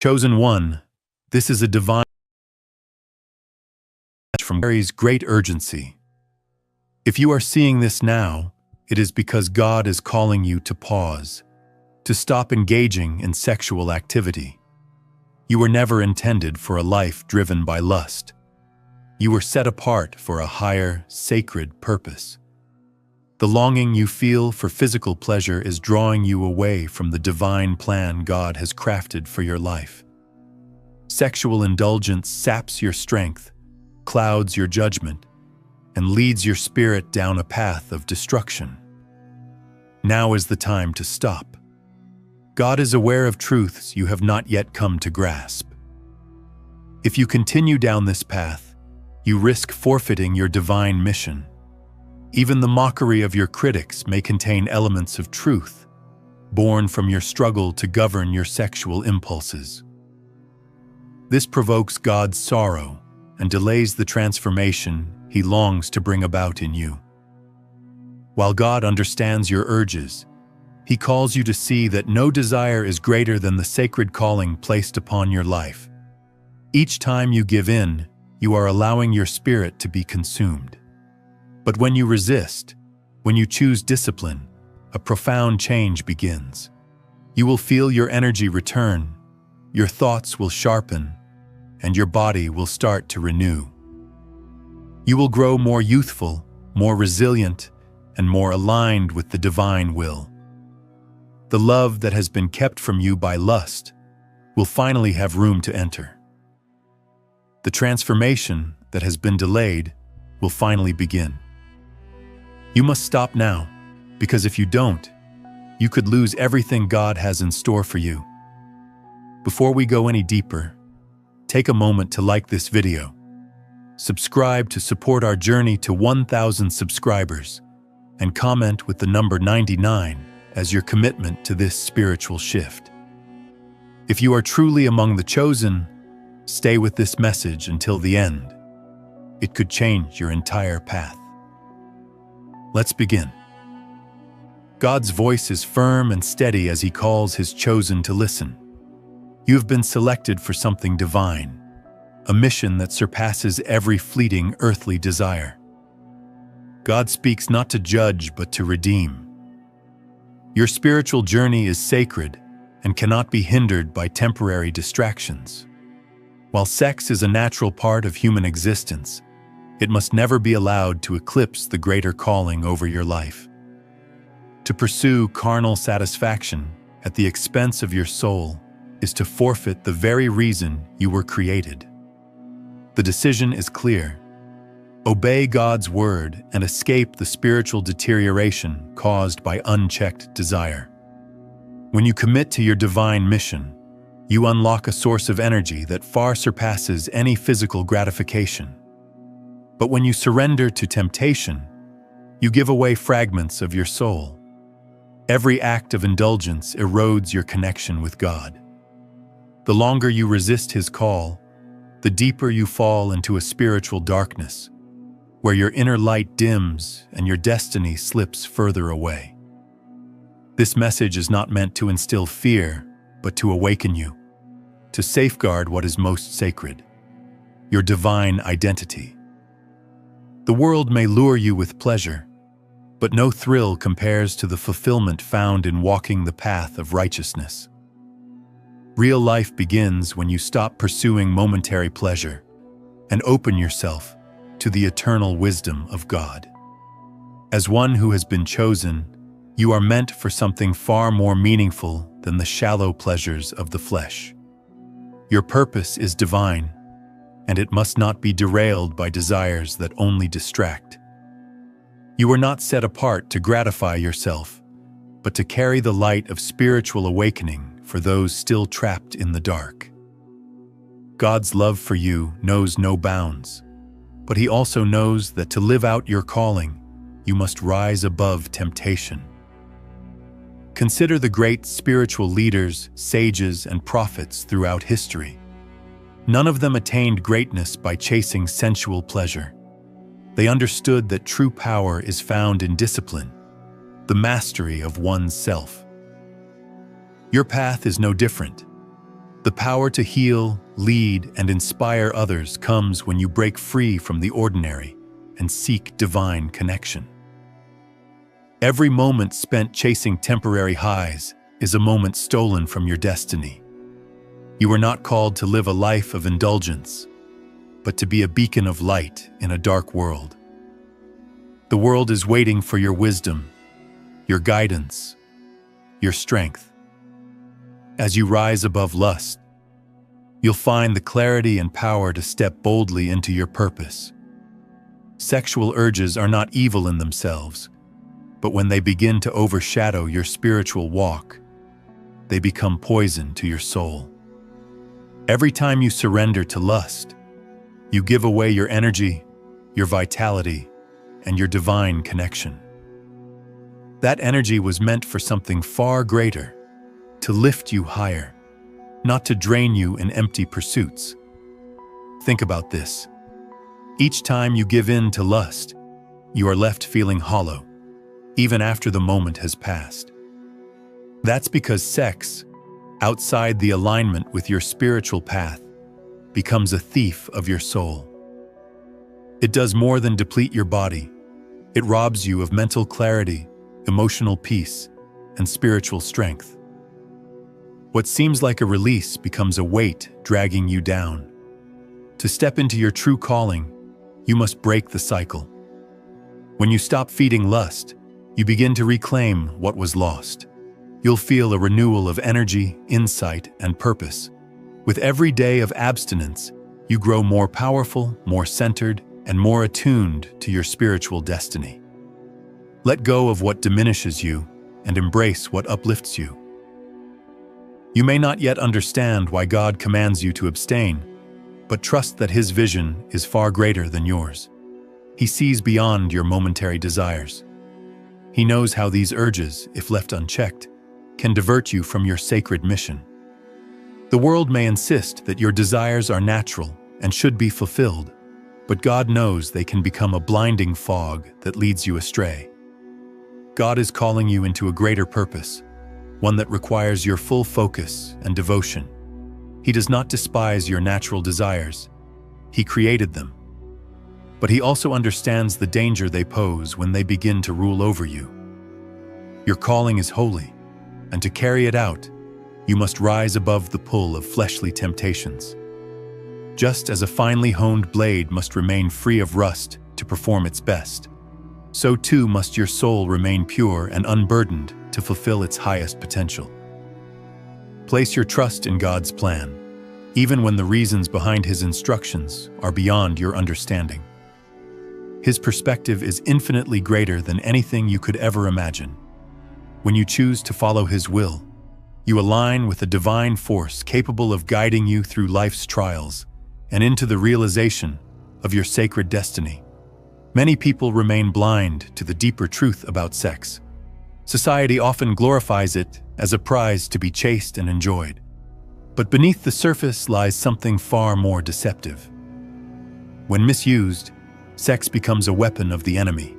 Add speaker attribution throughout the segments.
Speaker 1: Chosen one, this is a divine message from carries great urgency. If you are seeing this now, it is because God is calling you to pause, to stop engaging in sexual activity. You were never intended for a life driven by lust. You were set apart for a higher, sacred purpose. The longing you feel for physical pleasure is drawing you away from the divine plan God has crafted for your life. Sexual indulgence saps your strength, clouds your judgment, and leads your spirit down a path of destruction. Now is the time to stop. God is aware of truths you have not yet come to grasp. If you continue down this path, you risk forfeiting your divine mission. Even the mockery of your critics may contain elements of truth, born from your struggle to govern your sexual impulses. This provokes God's sorrow and delays the transformation He longs to bring about in you. While God understands your urges, He calls you to see that no desire is greater than the sacred calling placed upon your life. Each time you give in, you are allowing your spirit to be consumed. But when you resist, when you choose discipline, a profound change begins. You will feel your energy return, your thoughts will sharpen, and your body will start to renew. You will grow more youthful, more resilient, and more aligned with the divine will. The love that has been kept from you by lust will finally have room to enter. The transformation that has been delayed will finally begin. You must stop now, because if you don't, you could lose everything God has in store for you. Before we go any deeper, take a moment to like this video. Subscribe to support our journey to 1,000 subscribers, and comment with the number 99 as your commitment to this spiritual shift. If you are truly among the chosen, stay with this message until the end. It could change your entire path. Let's begin. God's voice is firm and steady as He calls His chosen to listen. You have been selected for something divine, a mission that surpasses every fleeting earthly desire. God speaks not to judge but to redeem. Your spiritual journey is sacred and cannot be hindered by temporary distractions. While sex is a natural part of human existence, it must never be allowed to eclipse the greater calling over your life. To pursue carnal satisfaction at the expense of your soul is to forfeit the very reason you were created. The decision is clear. Obey God's word and escape the spiritual deterioration caused by unchecked desire. When you commit to your divine mission, you unlock a source of energy that far surpasses any physical gratification. But when you surrender to temptation, you give away fragments of your soul. Every act of indulgence erodes your connection with God. The longer you resist His call, the deeper you fall into a spiritual darkness, where your inner light dims and your destiny slips further away. This message is not meant to instill fear, but to awaken you, to safeguard what is most sacred, your divine identity. The world may lure you with pleasure, but no thrill compares to the fulfillment found in walking the path of righteousness. Real life begins when you stop pursuing momentary pleasure and open yourself to the eternal wisdom of God. As one who has been chosen, you are meant for something far more meaningful than the shallow pleasures of the flesh. Your purpose is divine, and it must not be derailed by desires that only distract. You are not set apart to gratify yourself, but to carry the light of spiritual awakening for those still trapped in the dark. God's love for you knows no bounds, but He also knows that to live out your calling, you must rise above temptation. Consider the great spiritual leaders, sages, and prophets throughout history. None of them attained greatness by chasing sensual pleasure. They understood that true power is found in discipline, the mastery of one's self. Your path is no different. The power to heal, lead, and inspire others comes when you break free from the ordinary and seek divine connection. Every moment spent chasing temporary highs is a moment stolen from your destiny. You are not called to live a life of indulgence, but to be a beacon of light in a dark world. The world is waiting for your wisdom, your guidance, your strength. As you rise above lust, you'll find the clarity and power to step boldly into your purpose. Sexual urges are not evil in themselves, but when they begin to overshadow your spiritual walk, they become poison to your soul. Every time you surrender to lust, you give away your energy, your vitality, and your divine connection. That energy was meant for something far greater, to lift you higher, not to drain you in empty pursuits. Think about this. Each time you give in to lust, you are left feeling hollow, even after the moment has passed. That's because sex, outside the alignment with your spiritual path, becomes a thief of your soul. It does more than deplete your body. It robs you of mental clarity, emotional peace, and spiritual strength. What seems like a release becomes a weight dragging you down. To step into your true calling, you must break the cycle. When you stop feeding lust, you begin to reclaim what was lost. You'll feel a renewal of energy, insight, and purpose. With every day of abstinence, you grow more powerful, more centered, and more attuned to your spiritual destiny. Let go of what diminishes you and embrace what uplifts you. You may not yet understand why God commands you to abstain, but trust that His vision is far greater than yours. He sees beyond your momentary desires. He knows how these urges, if left unchecked, can divert you from your sacred mission. The world may insist that your desires are natural and should be fulfilled, but God knows they can become a blinding fog that leads you astray. God is calling you into a greater purpose, one that requires your full focus and devotion. He does not despise your natural desires. He created them. But He also understands the danger they pose when they begin to rule over you. Your calling is holy, and to carry it out, you must rise above the pull of fleshly temptations. Just as a finely honed blade must remain free of rust to perform its best, so too must your soul remain pure and unburdened to fulfill its highest potential. Place your trust in God's plan, even when the reasons behind His instructions are beyond your understanding. His perspective is infinitely greater than anything you could ever imagine. When you choose to follow His will, you align with a divine force capable of guiding you through life's trials and into the realization of your sacred destiny. Many people remain blind to the deeper truth about sex. Society often glorifies it as a prize to be chased and enjoyed. But beneath the surface lies something far more deceptive. When misused, sex becomes a weapon of the enemy,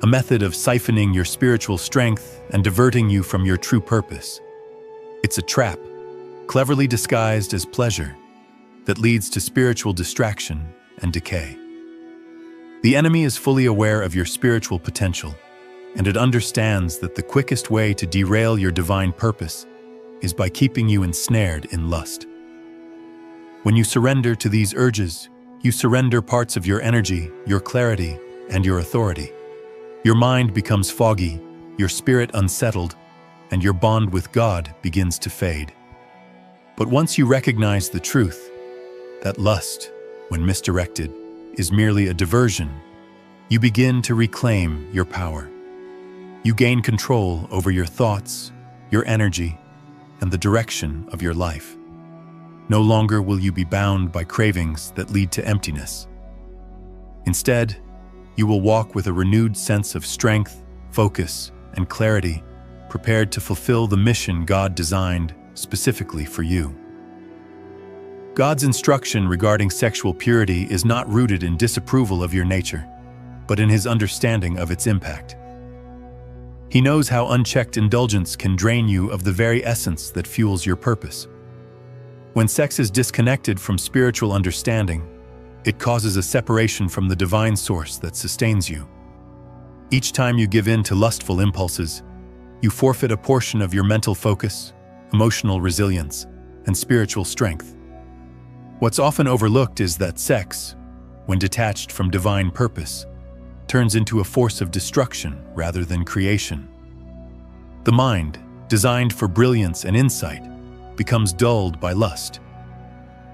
Speaker 1: a method of siphoning your spiritual strength and diverting you from your true purpose. It's a trap, cleverly disguised as pleasure, that leads to spiritual distraction and decay. The enemy is fully aware of your spiritual potential, and it understands that the quickest way to derail your divine purpose is by keeping you ensnared in lust. When you surrender to these urges, you surrender parts of your energy, your clarity, and your authority. Your mind becomes foggy, your spirit unsettled, and your bond with God begins to fade. But once you recognize the truth, that lust, when misdirected, is merely a diversion, you begin to reclaim your power. You gain control over your thoughts, your energy, and the direction of your life. No longer will you be bound by cravings that lead to emptiness. Instead, you will walk with a renewed sense of strength, focus, and clarity, prepared to fulfill the mission God designed specifically for you. God's instruction regarding sexual purity is not rooted in disapproval of your nature, but in His understanding of its impact. He knows how unchecked indulgence can drain you of the very essence that fuels your purpose. When sex is disconnected from spiritual understanding, it causes a separation from the divine source that sustains you. Each time you give in to lustful impulses, you forfeit a portion of your mental focus, emotional resilience, and spiritual strength. What's often overlooked is that sex, when detached from divine purpose, turns into a force of destruction rather than creation. The mind, designed for brilliance and insight, becomes dulled by lust.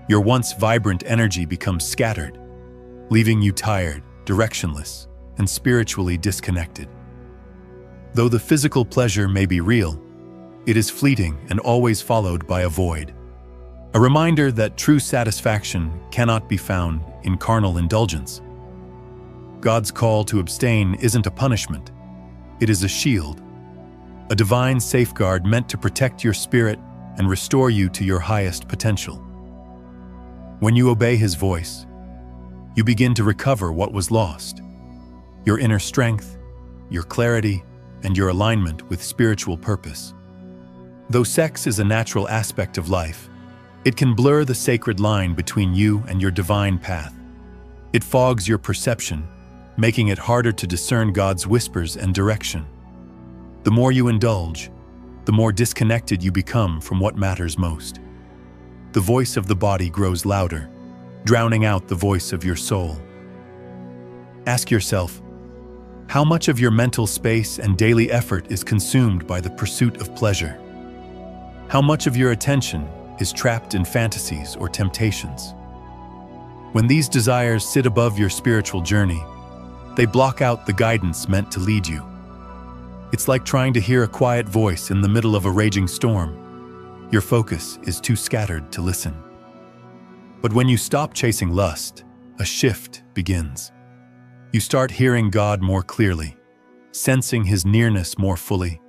Speaker 1: Your once vibrant energy becomes scattered, leaving you tired, directionless, and spiritually disconnected. Though the physical pleasure may be real, it is fleeting and always followed by a void. A reminder that true satisfaction cannot be found in carnal indulgence. God's call to abstain isn't a punishment, it is a shield, a divine safeguard meant to protect your spirit and restore you to your highest potential. When you obey His voice, you begin to recover what was lost: your inner strength, your clarity, and your alignment with spiritual purpose. Though sex is a natural aspect of life, it can blur the sacred line between you and your divine path. It fogs your perception, making it harder to discern God's whispers and direction. The more you indulge, the more disconnected you become from what matters most. The voice of the body grows louder, drowning out the voice of your soul. Ask yourself, how much of your mental space and daily effort is consumed by the pursuit of pleasure? How much of your attention is trapped in fantasies or temptations? When these desires sit above your spiritual journey, they block out the guidance meant to lead you. It's like trying to hear a quiet voice in the middle of a raging storm. Your focus is too scattered to listen. But when you stop chasing lust, a shift begins. You start hearing God more clearly, sensing His nearness more fully,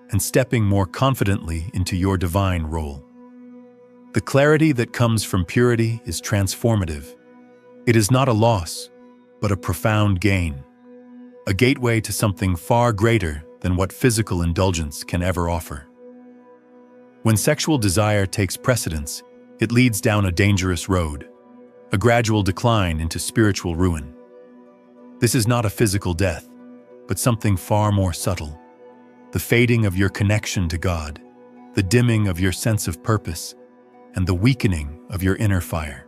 Speaker 1: and stepping more confidently into your divine role. The clarity that comes from purity is transformative. It is not a loss, but a profound gain, a gateway to something far greater than what physical indulgence can ever offer. When sexual desire takes precedence, it leads down a dangerous road, a gradual decline into spiritual ruin. This is not a physical death, but something far more subtle: the fading of your connection to God, the dimming of your sense of purpose, and the weakening of your inner fire.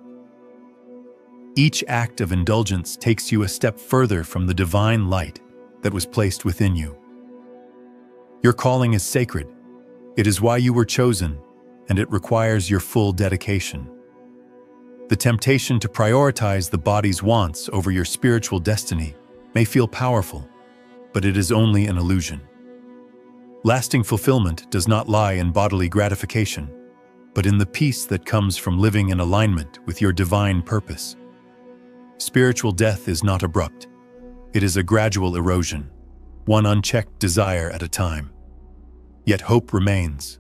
Speaker 1: Each act of indulgence takes you a step further from the divine light that was placed within you. Your calling is sacred. It is why you were chosen, and it requires your full dedication. The temptation to prioritize the body's wants over your spiritual destiny may feel powerful, but it is only an illusion. Lasting fulfillment does not lie in bodily gratification, but in the peace that comes from living in alignment with your divine purpose. Spiritual death is not abrupt. It is a gradual erosion, one unchecked desire at a time. Yet hope remains.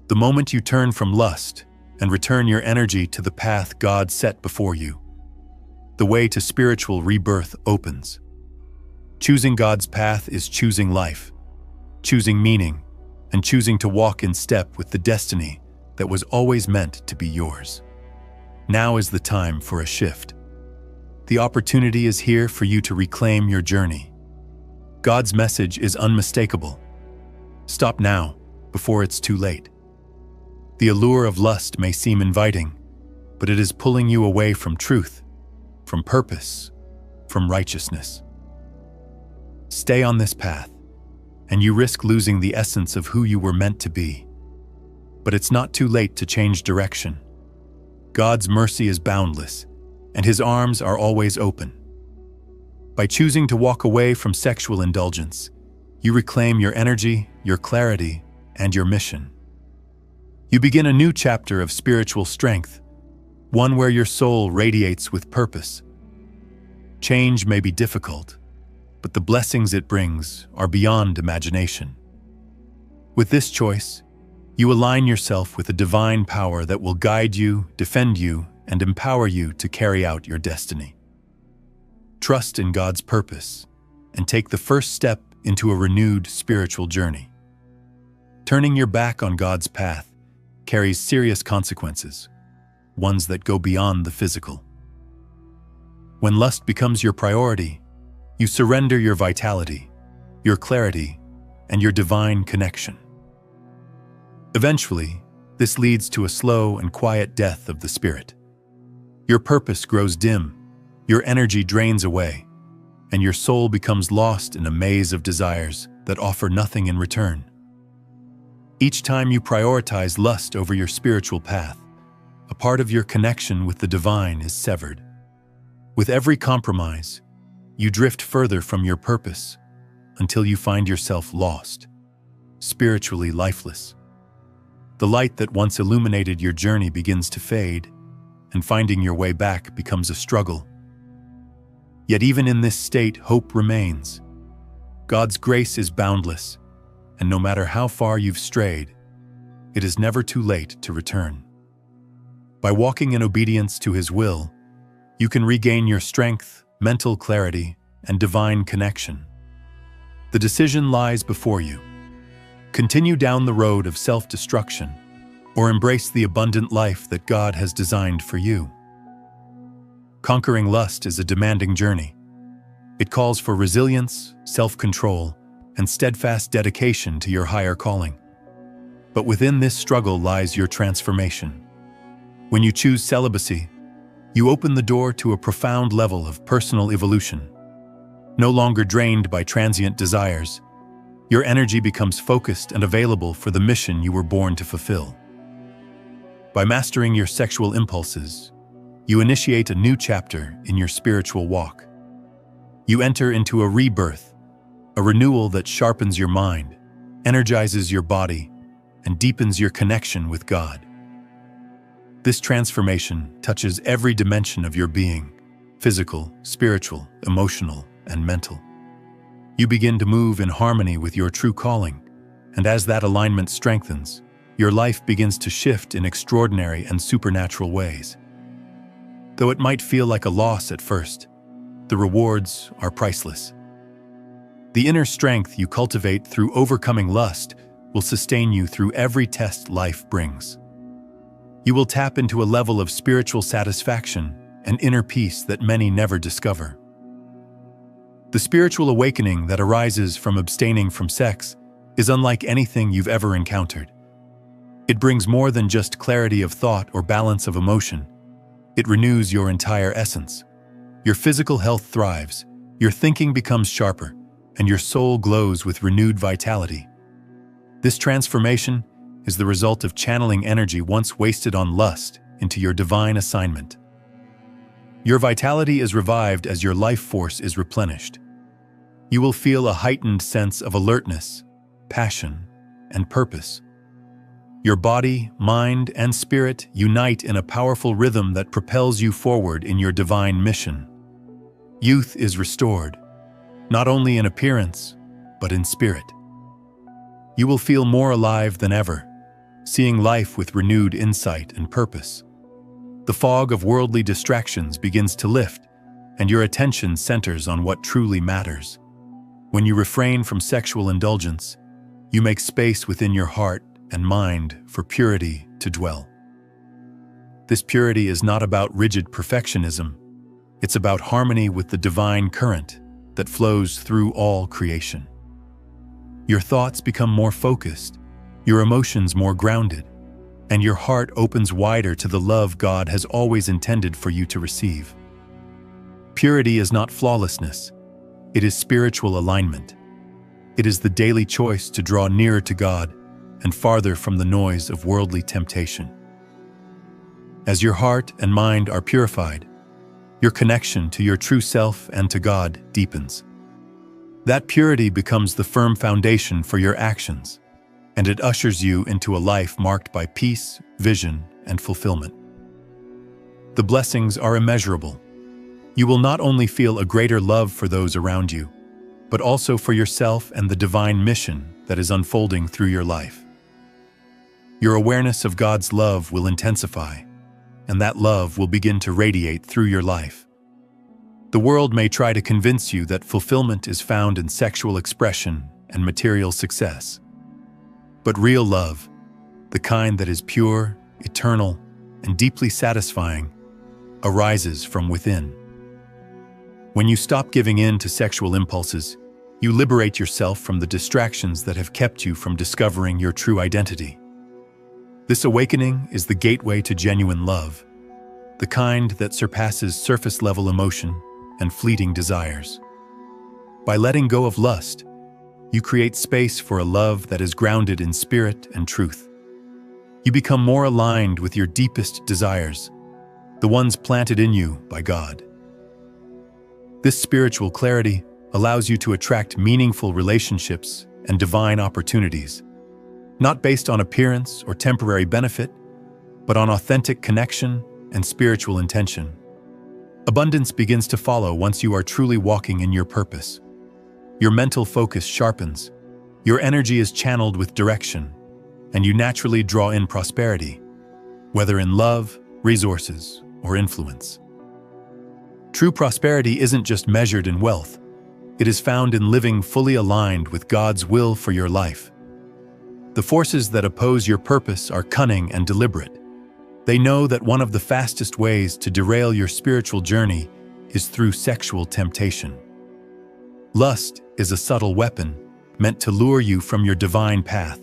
Speaker 1: The moment you turn from lust and return your energy to the path God set before you, the way to spiritual rebirth opens. Choosing God's path is choosing life, choosing meaning, and choosing to walk in step with the destiny that was always meant to be yours. Now is the time for a shift. The opportunity is here for you to reclaim your journey. God's message is unmistakable. Stop now, before it's too late. The allure of lust may seem inviting, but it is pulling you away from truth, from purpose, from righteousness. Stay on this path, and you risk losing the essence of who you were meant to be. But it's not too late to change direction. God's mercy is boundless, and His arms are always open. By choosing to walk away from sexual indulgence, you reclaim your energy, your clarity, and your mission. You begin a new chapter of spiritual strength, one where your soul radiates with purpose. Change may be difficult, but the blessings it brings are beyond imagination. With this choice, you align yourself with a divine power that will guide you, defend you, and empower you to carry out your destiny. Trust in God's purpose and take the first step into a renewed spiritual journey. Turning your back on God's path carries serious consequences. ones that go beyond the physical. When lust becomes your priority, you surrender your vitality, your clarity, and your divine connection. Eventually, this leads to a slow and quiet death of the spirit. Your purpose grows dim, your energy drains away, and your soul becomes lost in a maze of desires that offer nothing in return. Each time you prioritize lust over your spiritual path, a part of your connection with the divine is severed. With every compromise, you drift further from your purpose until you find yourself lost, spiritually lifeless. The light that once illuminated your journey begins to fade, and finding your way back becomes a struggle. Yet even in this state, hope remains. God's grace is boundless, and no matter how far you've strayed, it is never too late to return. By walking in obedience to His will, you can regain your strength, mental clarity, and divine connection. The decision lies before you. Continue down the road of self-destruction, or embrace the abundant life that God has designed for you. Conquering lust is a demanding journey. It calls for resilience, self-control, and steadfast dedication to your higher calling. But within this struggle lies your transformation. When you choose celibacy, you open the door to a profound level of personal evolution. No longer drained by transient desires, your energy becomes focused and available for the mission you were born to fulfill. By mastering your sexual impulses, you initiate a new chapter in your spiritual walk. You enter into a rebirth, a renewal that sharpens your mind, energizes your body, and deepens your connection with God. This transformation touches every dimension of your being: physical, spiritual, emotional, and mental. You begin to move in harmony with your true calling, and as that alignment strengthens, your life begins to shift in extraordinary and supernatural ways. Though it might feel like a loss at first, the rewards are priceless. The inner strength you cultivate through overcoming lust will sustain you through every test life brings. You will tap into a level of spiritual satisfaction and inner peace that many never discover. The spiritual awakening that arises from abstaining from sex is unlike anything you've ever encountered. It brings more than just clarity of thought or balance of emotion. It renews your entire essence. Your physical health thrives, your thinking becomes sharper, and your soul glows with renewed vitality. This transformation is the result of channeling energy once wasted on lust into your divine assignment. Your vitality is revived as your life force is replenished. You will feel a heightened sense of alertness, passion, and purpose. Your body, mind, and spirit unite in a powerful rhythm that propels you forward in your divine mission. Youth is restored, not only in appearance, but in spirit. You will feel more alive than ever, seeing life with renewed insight and purpose. The fog of worldly distractions begins to lift, and your attention centers on what truly matters. When you refrain from sexual indulgence, you make space within your heart and mind for purity to dwell. This purity is not about rigid perfectionism. It's about harmony with the divine current that flows through all creation. Your thoughts become more focused, your emotions more grounded, and your heart opens wider to the love God has always intended for you to receive. Purity is not flawlessness. It is spiritual alignment. It is the daily choice to draw nearer to God and farther from the noise of worldly temptation. As your heart and mind are purified, your connection to your true self and to God deepens. That purity becomes the firm foundation for your actions, and it ushers you into a life marked by peace, vision, and fulfillment. The blessings are immeasurable. You will not only feel a greater love for those around you, but also for yourself and the divine mission that is unfolding through your life. Your awareness of God's love will intensify, and that love will begin to radiate through your life. The world may try to convince you that fulfillment is found in sexual expression and material success. But real love, the kind that is pure, eternal, and deeply satisfying, arises from within. When you stop giving in to sexual impulses, you liberate yourself from the distractions that have kept you from discovering your true identity. This awakening is the gateway to genuine love, the kind that surpasses surface-level emotion and fleeting desires. By letting go of lust, you create space for a love that is grounded in spirit and truth. You become more aligned with your deepest desires, the ones planted in you by God. This spiritual clarity allows you to attract meaningful relationships and divine opportunities, not based on appearance or temporary benefit, but on authentic connection and spiritual intention. Abundance begins to follow once you are truly walking in your purpose. Your mental focus sharpens, your energy is channeled with direction, and you naturally draw in prosperity, whether in love, resources, or influence. True prosperity isn't just measured in wealth. It is found in living fully aligned with God's will for your life. The forces that oppose your purpose are cunning and deliberate. They know that one of the fastest ways to derail your spiritual journey is through sexual temptation. Lust is a subtle weapon meant to lure you from your divine path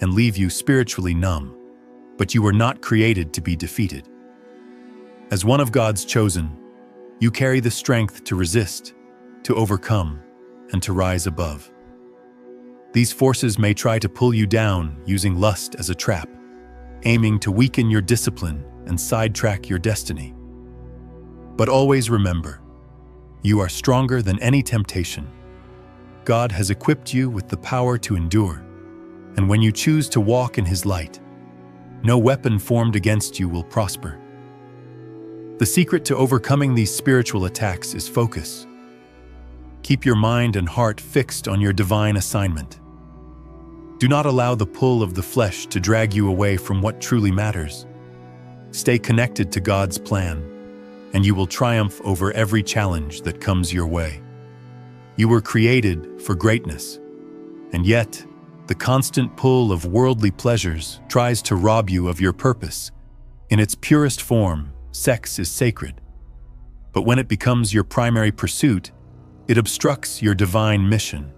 Speaker 1: and leave you spiritually numb, but you were not created to be defeated. As one of God's chosen, you carry the strength to resist, to overcome, and to rise above. These forces may try to pull you down using lust as a trap, aiming to weaken your discipline and sidetrack your destiny. But always remember, you are stronger than any temptation. God has equipped you with the power to endure, and when you choose to walk in His light, no weapon formed against you will prosper. The secret to overcoming these spiritual attacks is focus. Keep your mind and heart fixed on your divine assignment. Do not allow the pull of the flesh to drag you away from what truly matters. Stay connected to God's plan, and you will triumph over every challenge that comes your way. You were created for greatness, and yet, the constant pull of worldly pleasures tries to rob you of your purpose. In its purest form, sex is sacred. But when it becomes your primary pursuit, it obstructs your divine mission.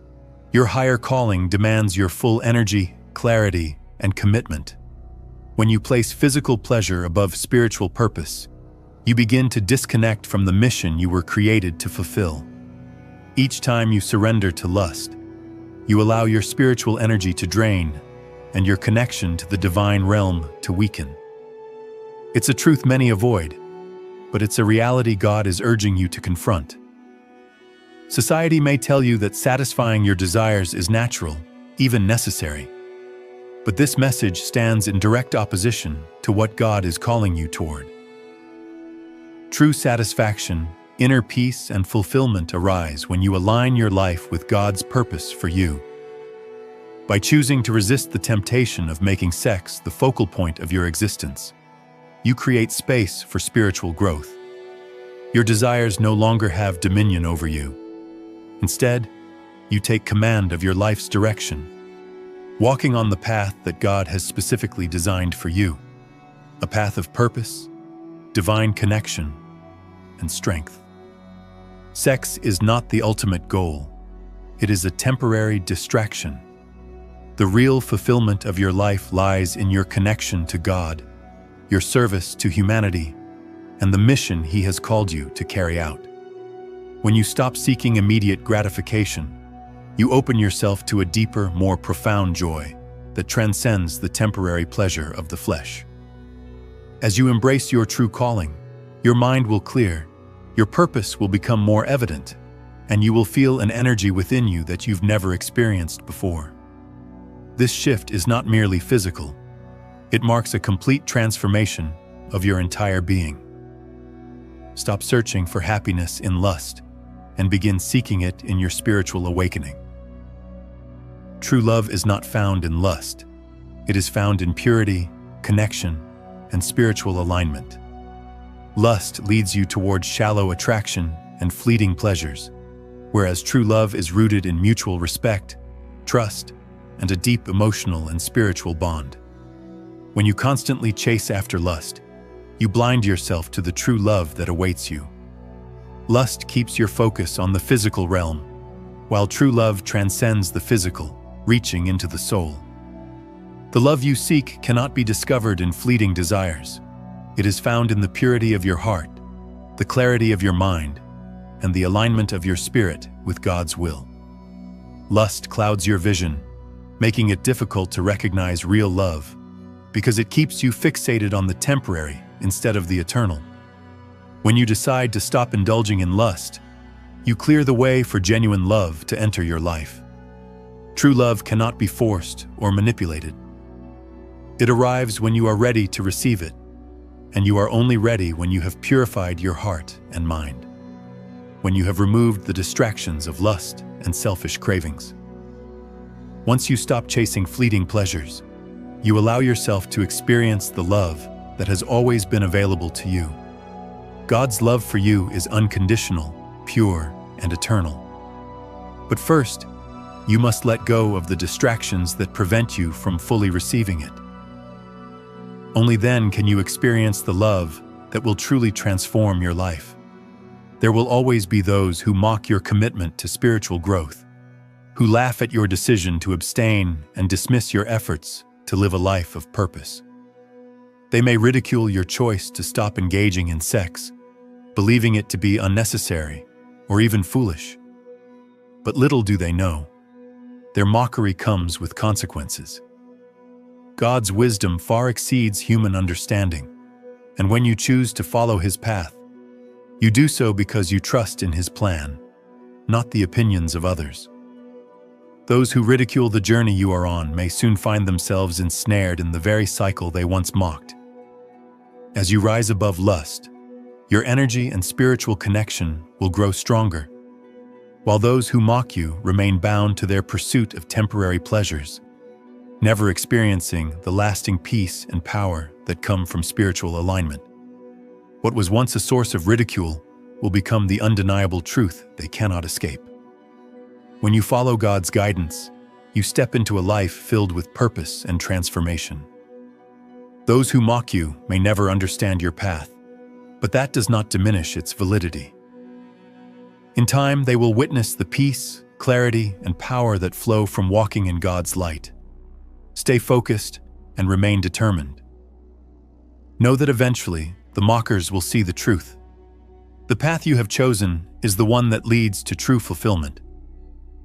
Speaker 1: Your higher calling demands your full energy, clarity, and commitment. When you place physical pleasure above spiritual purpose, you begin to disconnect from the mission you were created to fulfill. Each time you surrender to lust, you allow your spiritual energy to drain and your connection to the divine realm to weaken. It's a truth many avoid, but it's a reality God is urging you to confront. Society may tell you that satisfying your desires is natural, even necessary. But this message stands in direct opposition to what God is calling you toward. True satisfaction, inner peace, and fulfillment arise when you align your life with God's purpose for you. By choosing to resist the temptation of making sex the focal point of your existence, you create space for spiritual growth. Your desires no longer have dominion over you. Instead, you take command of your life's direction, walking on the path that God has specifically designed for you, a path of purpose, divine connection, and strength. Sex is not the ultimate goal. It is a temporary distraction. The real fulfillment of your life lies in your connection to God, your service to humanity, and the mission He has called you to carry out. When you stop seeking immediate gratification, you open yourself to a deeper, more profound joy that transcends the temporary pleasure of the flesh. As you embrace your true calling, your mind will clear, your purpose will become more evident, and you will feel an energy within you that you've never experienced before. This shift is not merely physical. It marks a complete transformation of your entire being. Stop searching for happiness in lust and begin seeking it in your spiritual awakening. True love is not found in lust. It is found in purity, connection, and spiritual alignment. Lust leads you towards shallow attraction and fleeting pleasures, whereas true love is rooted in mutual respect, trust, and a deep emotional and spiritual bond. When you constantly chase after lust, you blind yourself to the true love that awaits you. Lust keeps your focus on the physical realm, while true love transcends the physical, reaching into the soul. The love you seek cannot be discovered in fleeting desires. It is found in the purity of your heart, the clarity of your mind, and the alignment of your spirit with God's will. Lust clouds your vision, making it difficult to recognize real love, because it keeps you fixated on the temporary instead of the eternal. When you decide to stop indulging in lust, you clear the way for genuine love to enter your life. True love cannot be forced or manipulated. It arrives when you are ready to receive it, and you are only ready when you have purified your heart and mind, when you have removed the distractions of lust and selfish cravings. Once you stop chasing fleeting pleasures, you allow yourself to experience the love that has always been available to you. God's love for you is unconditional, pure, and eternal. But first, you must let go of the distractions that prevent you from fully receiving it. Only then can you experience the love that will truly transform your life. There will always be those who mock your commitment to spiritual growth, who laugh at your decision to abstain and dismiss your efforts to live a life of purpose. They may ridicule your choice to stop engaging in sex, believing it to be unnecessary or even foolish. But little do they know, their mockery comes with consequences. God's wisdom far exceeds human understanding, and when you choose to follow His path, you do so because you trust in His plan, not the opinions of others. Those who ridicule the journey you are on may soon find themselves ensnared in the very cycle they once mocked. As you rise above lust, your energy and spiritual connection will grow stronger, while those who mock you remain bound to their pursuit of temporary pleasures, never experiencing the lasting peace and power that come from spiritual alignment. What was once a source of ridicule will become the undeniable truth they cannot escape. When you follow God's guidance, you step into a life filled with purpose and transformation. Those who mock you may never understand your path, but that does not diminish its validity. In time, they will witness the peace, clarity, and power that flow from walking in God's light. Stay focused and remain determined. Know that eventually, the mockers will see the truth. The path you have chosen is the one that leads to true fulfillment.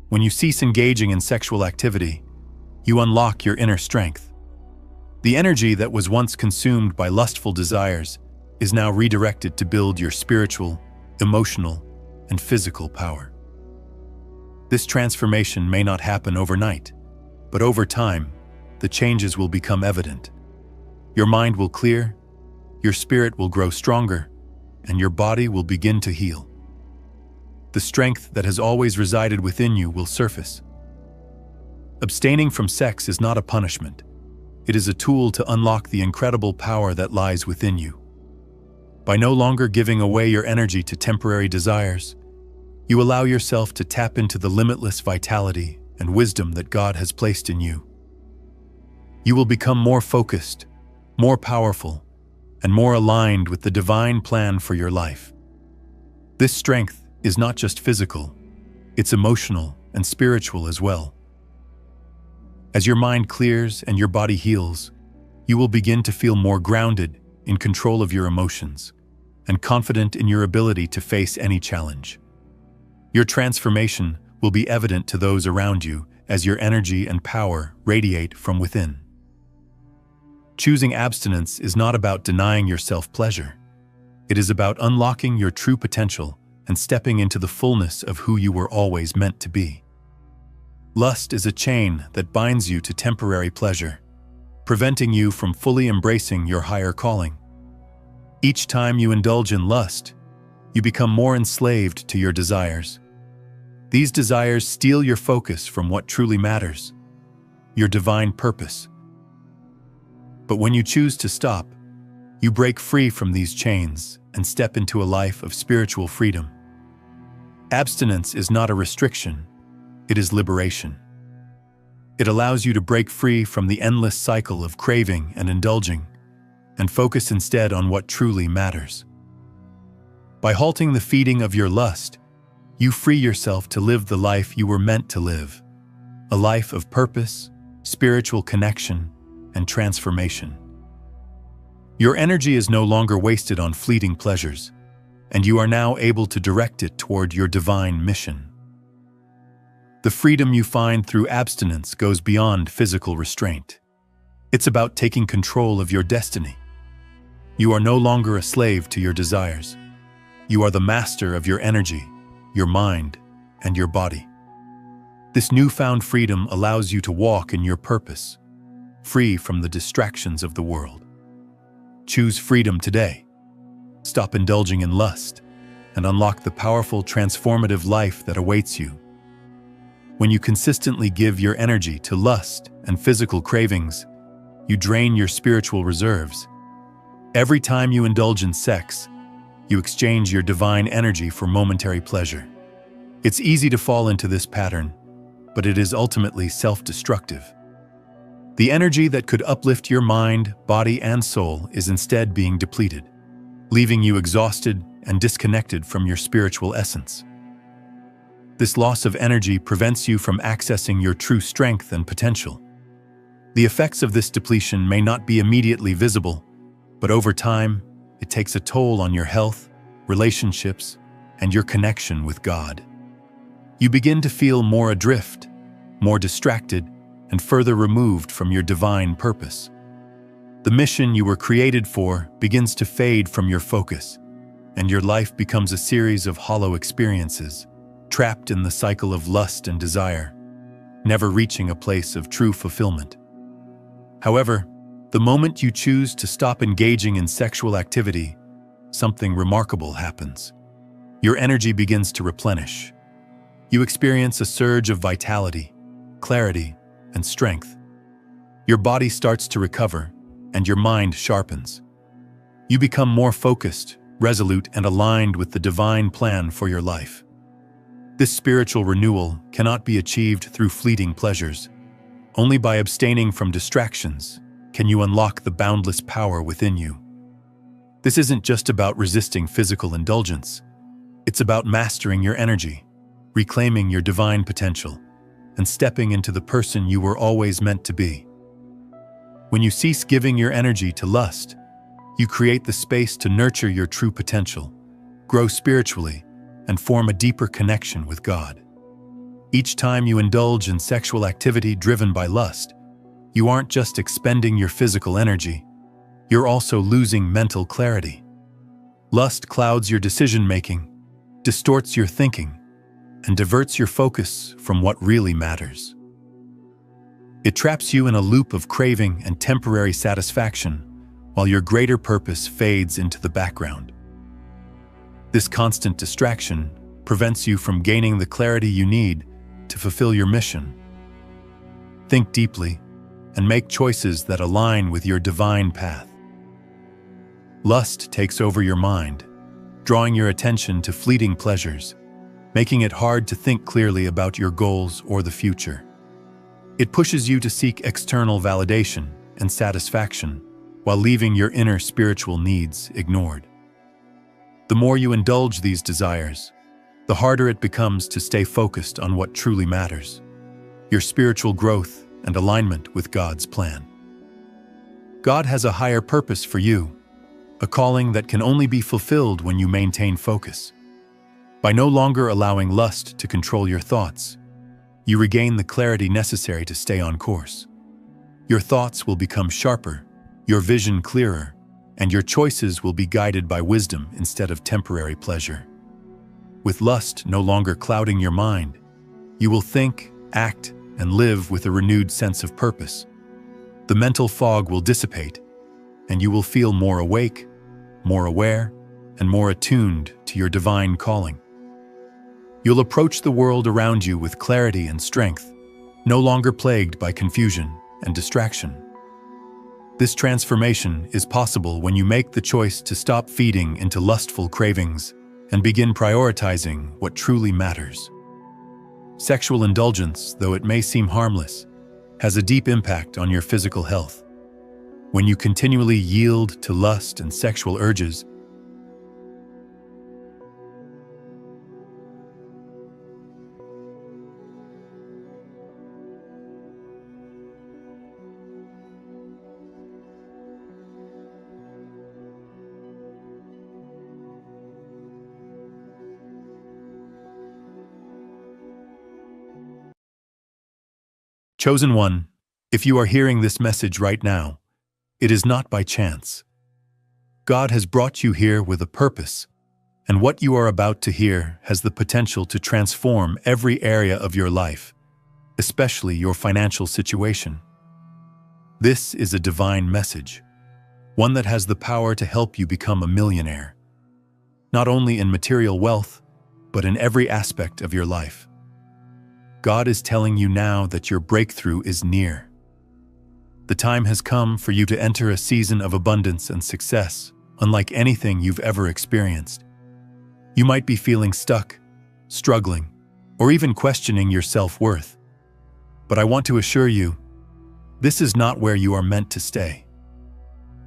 Speaker 1: When you cease engaging in sexual activity, you unlock your inner strength. The energy that was once consumed by lustful desires is now redirected to build your spiritual, emotional, and physical power. This transformation may not happen overnight, but over time, the changes will become evident. Your mind will clear, your spirit will grow stronger, and your body will begin to heal. The strength that has always resided within you will surface. Abstaining from sex is not a punishment. It is a tool to unlock the incredible power that lies within you. By no longer giving away your energy to temporary desires, you allow yourself to tap into the limitless vitality and wisdom that God has placed in you. You will become more focused, more powerful, and more aligned with the divine plan for your life. This strength is not just physical, it's emotional and spiritual as well. As your mind clears and your body heals, you will begin to feel more grounded, in control of your emotions, and confident in your ability to face any challenge. Your transformation will be evident to those around you as your energy and power radiate from within. Choosing abstinence is not about denying yourself pleasure. It is about unlocking your true potential and stepping into the fullness of who you were always meant to be. Lust is a chain that binds you to temporary pleasure, preventing you from fully embracing your higher calling. Each time you indulge in lust, you become more enslaved to your desires. These desires steal your focus from what truly matters, your divine purpose. But when you choose to stop, you break free from these chains and step into a life of spiritual freedom. Abstinence is not a restriction, it is liberation. It allows you to break free from the endless cycle of craving and indulging, and focus instead on what truly matters. By halting the feeding of your lust, you free yourself to live the life you were meant to live, a life of purpose, spiritual connection, and transformation. Your energy is no longer wasted on fleeting pleasures, and you are now able to direct it toward your divine mission. The freedom you find through abstinence goes beyond physical restraint. It's about taking control of your destiny. You are no longer a slave to your desires. You are the master of your energy, your mind, and your body. This newfound freedom allows you to walk in your purpose, free from the distractions of the world. Choose freedom today. Stop indulging in lust and unlock the powerful, transformative life that awaits you. When you consistently give your energy to lust and physical cravings, you drain your spiritual reserves. Every time you indulge in sex, you exchange your divine energy for momentary pleasure. It's easy to fall into this pattern, but it is ultimately self-destructive. The energy that could uplift your mind, body, and soul is instead being depleted, leaving you exhausted and disconnected from your spiritual essence. This loss of energy prevents you from accessing your true strength and potential. The effects of this depletion may not be immediately visible, but over time, it takes a toll on your health, relationships, and your connection with God. You begin to feel more adrift, more distracted, and further removed from your divine purpose. The mission you were created for begins to fade from your focus, and your life becomes a series of hollow experiences, trapped in the cycle of lust and desire, never reaching a place of true fulfillment. However, the moment you choose to stop engaging in sexual activity, something remarkable happens. Your energy begins to replenish. You experience a surge of vitality, clarity, and strength. Your body starts to recover, and your mind sharpens. You become more focused, resolute, and aligned with the divine plan for your life. This spiritual renewal cannot be achieved through fleeting pleasures. Only by abstaining from distractions can you unlock the boundless power within you. This isn't just about resisting physical indulgence. It's about mastering your energy, reclaiming your divine potential, and stepping into the person you were always meant to be. When you cease giving your energy to lust, you create the space to nurture your true potential, grow spiritually, and form a deeper connection with God. Each time you indulge in sexual activity driven by lust, you aren't just expending your physical energy, you're also losing mental clarity. Lust clouds your decision-making, distorts your thinking, and diverts your focus from what really matters. It traps you in a loop of craving and temporary satisfaction, while your greater purpose fades into the background. This constant distraction prevents you from gaining the clarity you need to fulfill your mission. Think deeply and make choices that align with your divine path. Lust takes over your mind, drawing your attention to fleeting pleasures, making it hard to think clearly about your goals or the future. It pushes you to seek external validation and satisfaction, while leaving your inner spiritual needs ignored. The more you indulge these desires, the harder it becomes to stay focused on what truly matters, your spiritual growth and alignment with God's plan. God has a higher purpose for you, a calling that can only be fulfilled when you maintain focus. By no longer allowing lust to control your thoughts, you regain the clarity necessary to stay on course. Your thoughts will become sharper, your vision clearer, and your choices will be guided by wisdom instead of temporary pleasure. With lust no longer clouding your mind, you will think, act, and live with a renewed sense of purpose. The mental fog will dissipate, and you will feel more awake, more aware, and more attuned to your divine calling. You'll approach the world around you with clarity and strength, no longer plagued by confusion and distraction. This transformation is possible when you make the choice to stop feeding into lustful cravings and begin prioritizing what truly matters. Sexual indulgence, though it may seem harmless, has a deep impact on your physical health. When you continually yield to lust and sexual urges, Chosen one, if you are hearing this message right now, it is not by chance. God has brought you here with a purpose, and what you are about to hear has the potential to transform every area of your life, especially your financial situation. This is a divine message, one that has the power to help you become a millionaire, not only in material wealth, but in every aspect of your life. God is telling you now that your breakthrough is near. The time has come for you to enter a season of abundance and success, unlike anything you've ever experienced. You might be feeling stuck, struggling, or even questioning your self-worth. But I want to assure you, this is not where you are meant to stay.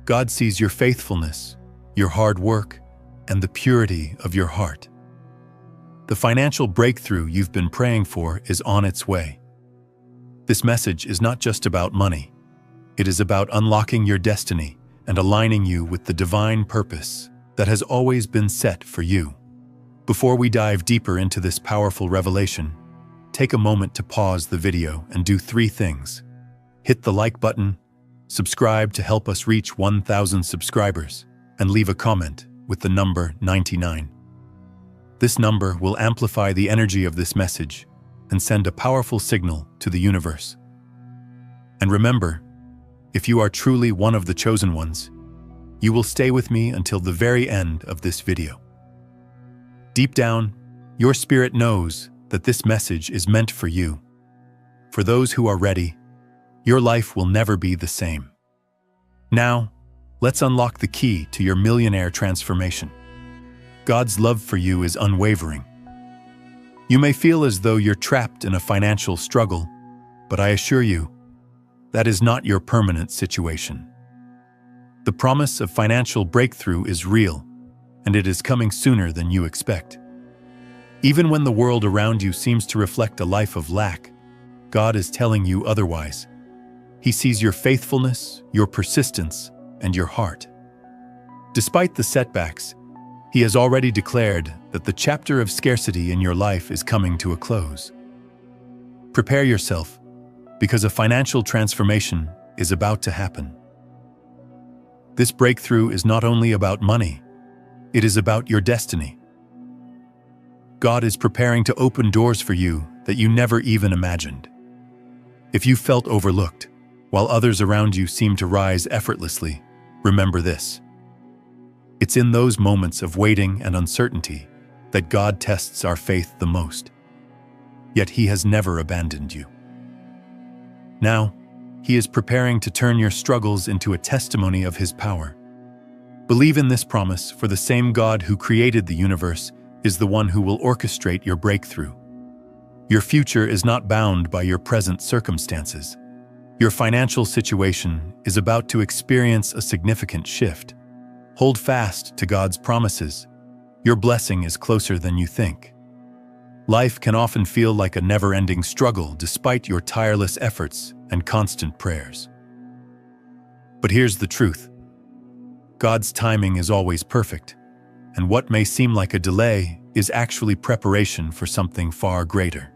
Speaker 1: God sees your faithfulness, your hard work, and the purity of your heart. The financial breakthrough you've been praying for is on its way. This message is not just about money. It is about unlocking your destiny and aligning you with the divine purpose that has always been set for you. Before we dive deeper into this powerful revelation, take a moment to pause the video and do 3 things. Hit the like button, subscribe to help us reach 1,000 subscribers, and leave a comment with the number 99. This number will amplify the energy of this message and send a powerful signal to the universe. And remember, if you are truly one of the chosen ones, you will stay with me until the very end of this video. Deep down, your spirit knows that this message is meant for you. For those who are ready, your life will never be the same. Now, let's unlock the key to your millionaire transformation. God's love for you is unwavering. You may feel as though you're trapped in a financial struggle, but I assure you, that is not your permanent situation. The promise of financial breakthrough is real, and it is coming sooner than you expect. Even when the world around you seems to reflect a life of lack, God is telling you otherwise. He sees your faithfulness, your persistence, and your heart. Despite the setbacks, He has already declared that the chapter of scarcity in your life is coming to a close. Prepare yourself, because a financial transformation is about to happen. This breakthrough is not only about money, it is about your destiny. God is preparing to open doors for you that you never even imagined. If you felt overlooked, while others around you seem to rise effortlessly, remember this. It's in those moments of waiting and uncertainty that God tests our faith the most. Yet He has never abandoned you. Now, He is preparing to turn your struggles into a testimony of His power. Believe in this promise, for the same God who created the universe is the one who will orchestrate your breakthrough. Your future is not bound by your present circumstances. Your financial situation is about to experience a significant shift. Hold fast to God's promises. Your blessing is closer than you think. Life can often feel like a never-ending struggle despite your tireless efforts and constant prayers. But here's the truth. God's timing is always perfect, and what may seem like a delay is actually preparation for something far greater.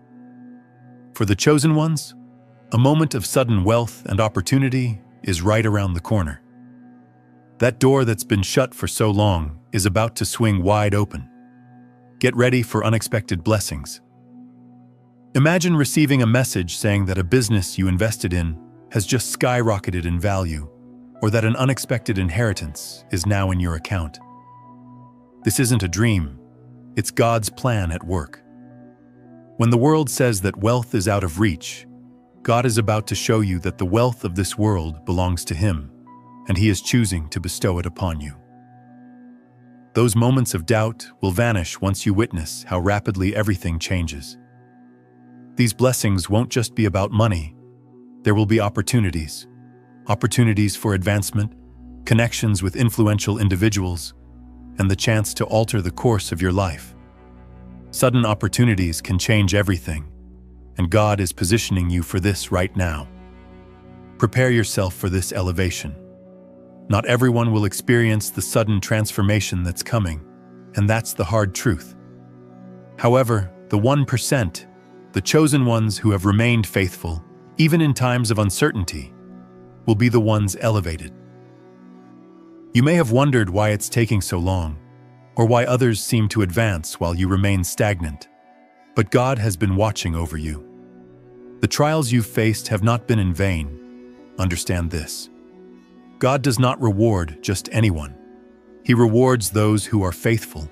Speaker 1: For the chosen ones, a moment of sudden wealth and opportunity is right around the corner. That door that's been shut for so long is about to swing wide open. Get ready for unexpected blessings. Imagine receiving a message saying that a business you invested in has just skyrocketed in value, or that an unexpected inheritance is now in your account. This isn't a dream, it's God's plan at work. When the world says that wealth is out of reach, God is about to show you that the wealth of this world belongs to Him, and He is choosing to bestow it upon you. Those moments of doubt will vanish once you witness how rapidly everything changes. These blessings won't just be about money. There will be opportunities opportunities for advancement, connections with influential individuals, and the chance to alter the course of your life. Sudden opportunities can change everything, and God is positioning you for this right now. Prepare yourself for this elevation. Not everyone will experience the sudden transformation that's coming, and that's the hard truth. However, the 1%, the chosen ones who have remained faithful, even in times of uncertainty, will be the ones elevated. You may have wondered why it's taking so long, or why others seem to advance while you remain stagnant. But God has been watching over you. The trials you've faced have not been in vain. Understand this. God does not reward just anyone. He rewards those who are faithful.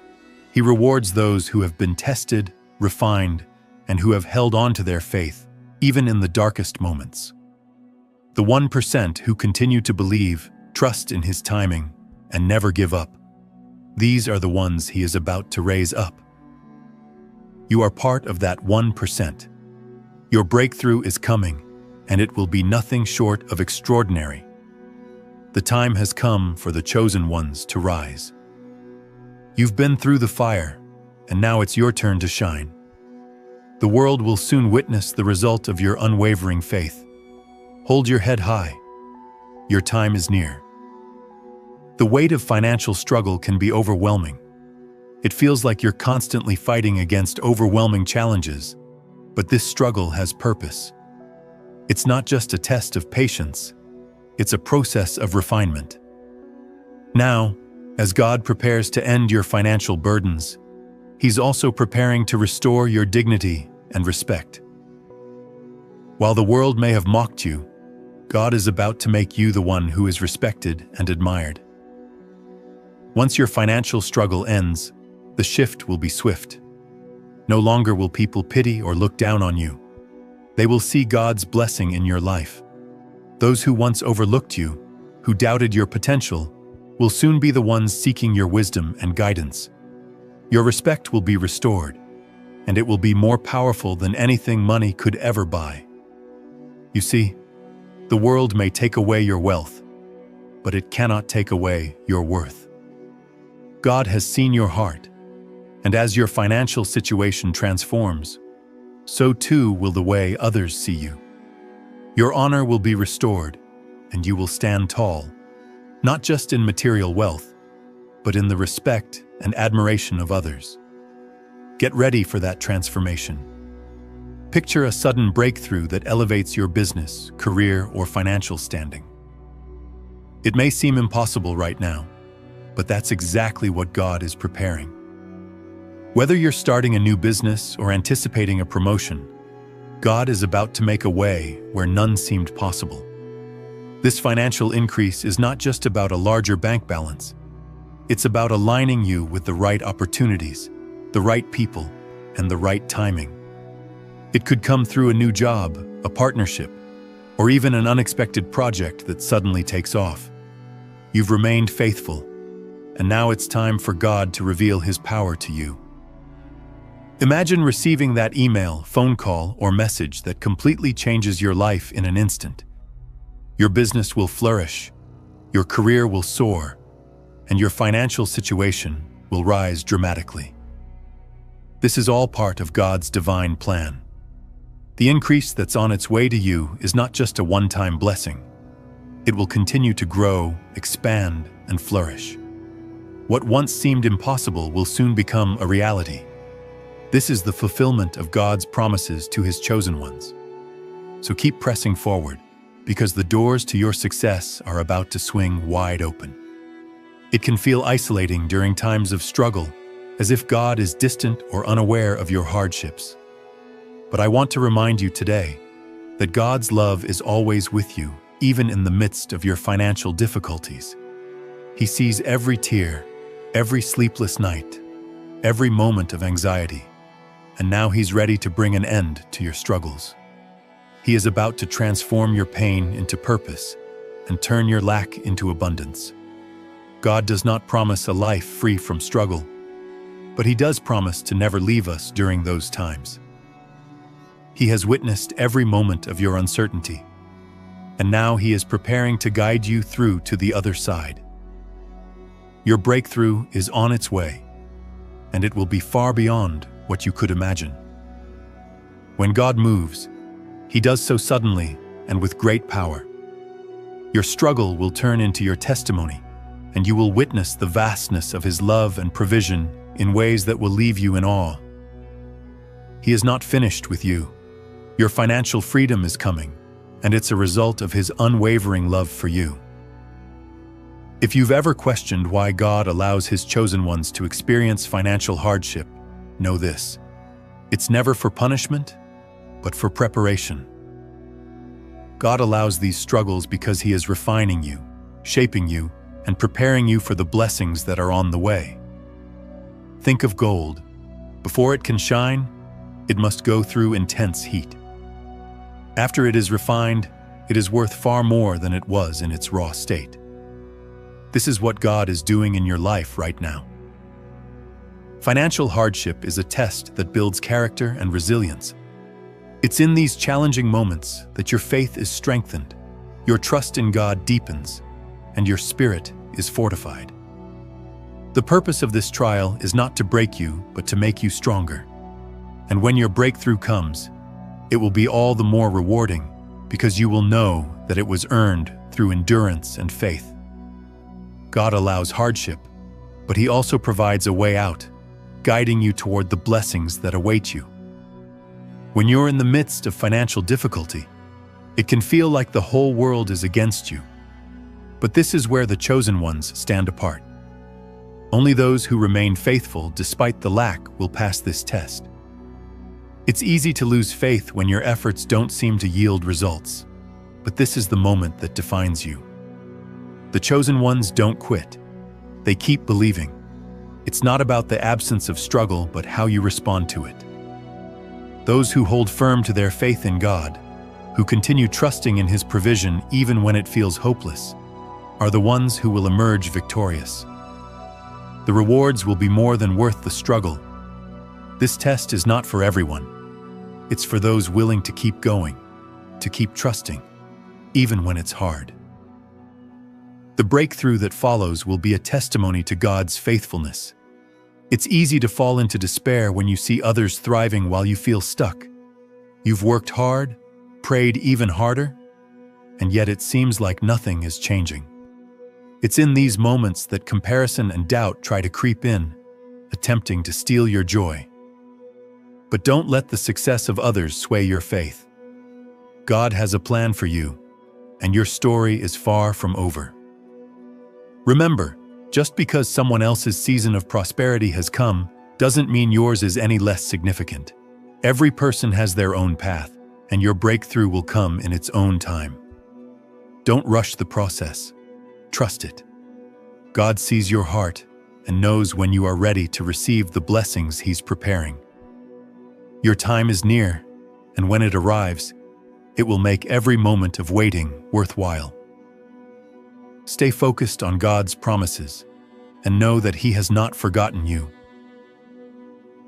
Speaker 1: He rewards those who have been tested, refined, and who have held on to their faith, even in the darkest moments. The 1% who continue to believe, trust in His timing, and never give up. These are the ones He is about to raise up. You are part of that 1%. Your breakthrough is coming, and it will be nothing short of extraordinary. The time has come for the chosen ones to rise. You've been through the fire, and now it's your turn to shine. The world will soon witness the result of your unwavering faith. Hold your head high. Your time is near. The weight of financial struggle can be overwhelming. It feels like you're constantly fighting against overwhelming challenges, but this struggle has purpose. It's not just a test of patience, it's a process of refinement. Now, as God prepares to end your financial burdens, He's also preparing to restore your dignity and respect. While the world may have mocked you, God is about to make you the one who is respected and admired. Once your financial struggle ends, the shift will be swift. No longer will people pity or look down on you. They will see God's blessing in your life. Those who once overlooked you, who doubted your potential, will soon be the ones seeking your wisdom and guidance. Your respect will be restored, and it will be more powerful than anything money could ever buy. You see, the world may take away your wealth, but it cannot take away your worth. God has seen your heart, and as your financial situation transforms, so too will the way others see you. Your honor will be restored, and you will stand tall, not just in material wealth, but in the respect and admiration of others. Get ready for that transformation. Picture a sudden breakthrough that elevates your business, career, or financial standing. It may seem impossible right now, but that's exactly what God is preparing. Whether you're starting a new business or anticipating a promotion, God is about to make a way where none seemed possible. This financial increase is not just about a larger bank balance. It's about aligning you with the right opportunities, the right people, and the right timing. It could come through a new job, a partnership, or even an unexpected project that suddenly takes off. You've remained faithful, and now it's time for God to reveal His power to you. Imagine receiving that email, phone call, or message that completely changes your life in an instant. Your business will flourish, your career will soar, and your financial situation will rise dramatically. This is all part of God's divine plan. The increase that's on its way to you is not just a one-time blessing. It will continue to grow, expand, and flourish. What once seemed impossible will soon become a reality. This is the fulfillment of God's promises to His chosen ones. So keep pressing forward, because the doors to your success are about to swing wide open. It can feel isolating during times of struggle, as if God is distant or unaware of your hardships. But I want to remind you today that God's love is always with you, even in the midst of your financial difficulties. He sees every tear, every sleepless night, every moment of anxiety, and now He's ready to bring an end to your struggles. He is about to transform your pain into purpose and turn your lack into abundance. God does not promise a life free from struggle, but He does promise to never leave us during those times. He has witnessed every moment of your uncertainty. and now He is preparing to guide you through to the other side. Your breakthrough is on its way, and it will be far beyond what you could imagine. When God moves, He does so suddenly and with great power. Your struggle will turn into your testimony, and you will witness the vastness of His love and provision in ways that will leave you in awe. He is not finished with you. Your financial freedom is coming, and it's a result of His unwavering love for you. If you've ever questioned why God allows His chosen ones to experience financial hardship, know this: it's never for punishment, but for preparation. God allows these struggles because He is refining you, shaping you, and preparing you for the blessings that are on the way. Think of gold. Before it can shine, it must go through intense heat. After it is refined, it is worth far more than it was in its raw state. This is what God is doing in your life right now. Financial hardship is a test that builds character and resilience. It's in these challenging moments that your faith is strengthened, your trust in God deepens, and your spirit is fortified. The purpose of this trial is not to break you, but to make you stronger. And when your breakthrough comes, it will be all the more rewarding because you will know that it was earned through endurance and faith. God allows hardship, but He also provides a way out, guiding you toward the blessings that await you. When you're in the midst of financial difficulty, it can feel like the whole world is against you. But this is where the chosen ones stand apart. Only those who remain faithful despite the lack will pass this test. It's easy to lose faith when your efforts don't seem to yield results, but this is the moment that defines you. The chosen ones don't quit. They keep believing. It's not about the absence of struggle, but how you respond to it. Those who hold firm to their faith in God, who continue trusting in His provision even when it feels hopeless, are the ones who will emerge victorious. The rewards will be more than worth the struggle. This test is not for everyone. It's for those willing to keep going, to keep trusting, even when it's hard. The breakthrough that follows will be a testimony to God's faithfulness. It's easy to fall into despair when you see others thriving while you feel stuck. You've worked hard, prayed even harder, and yet it seems like nothing is changing. It's in these moments that comparison and doubt try to creep in, attempting to steal your joy. But don't let the success of others sway your faith. God has a plan for you, and your story is far from over. Remember, just because someone else's season of prosperity has come, doesn't mean yours is any less significant. Every person has their own path, and your breakthrough will come in its own time. Don't rush the process. Trust it. God sees your heart and knows when you are ready to receive the blessings He's preparing. Your time is near, and when it arrives, it will make every moment of waiting worthwhile. Stay focused on God's promises and know that He has not forgotten you.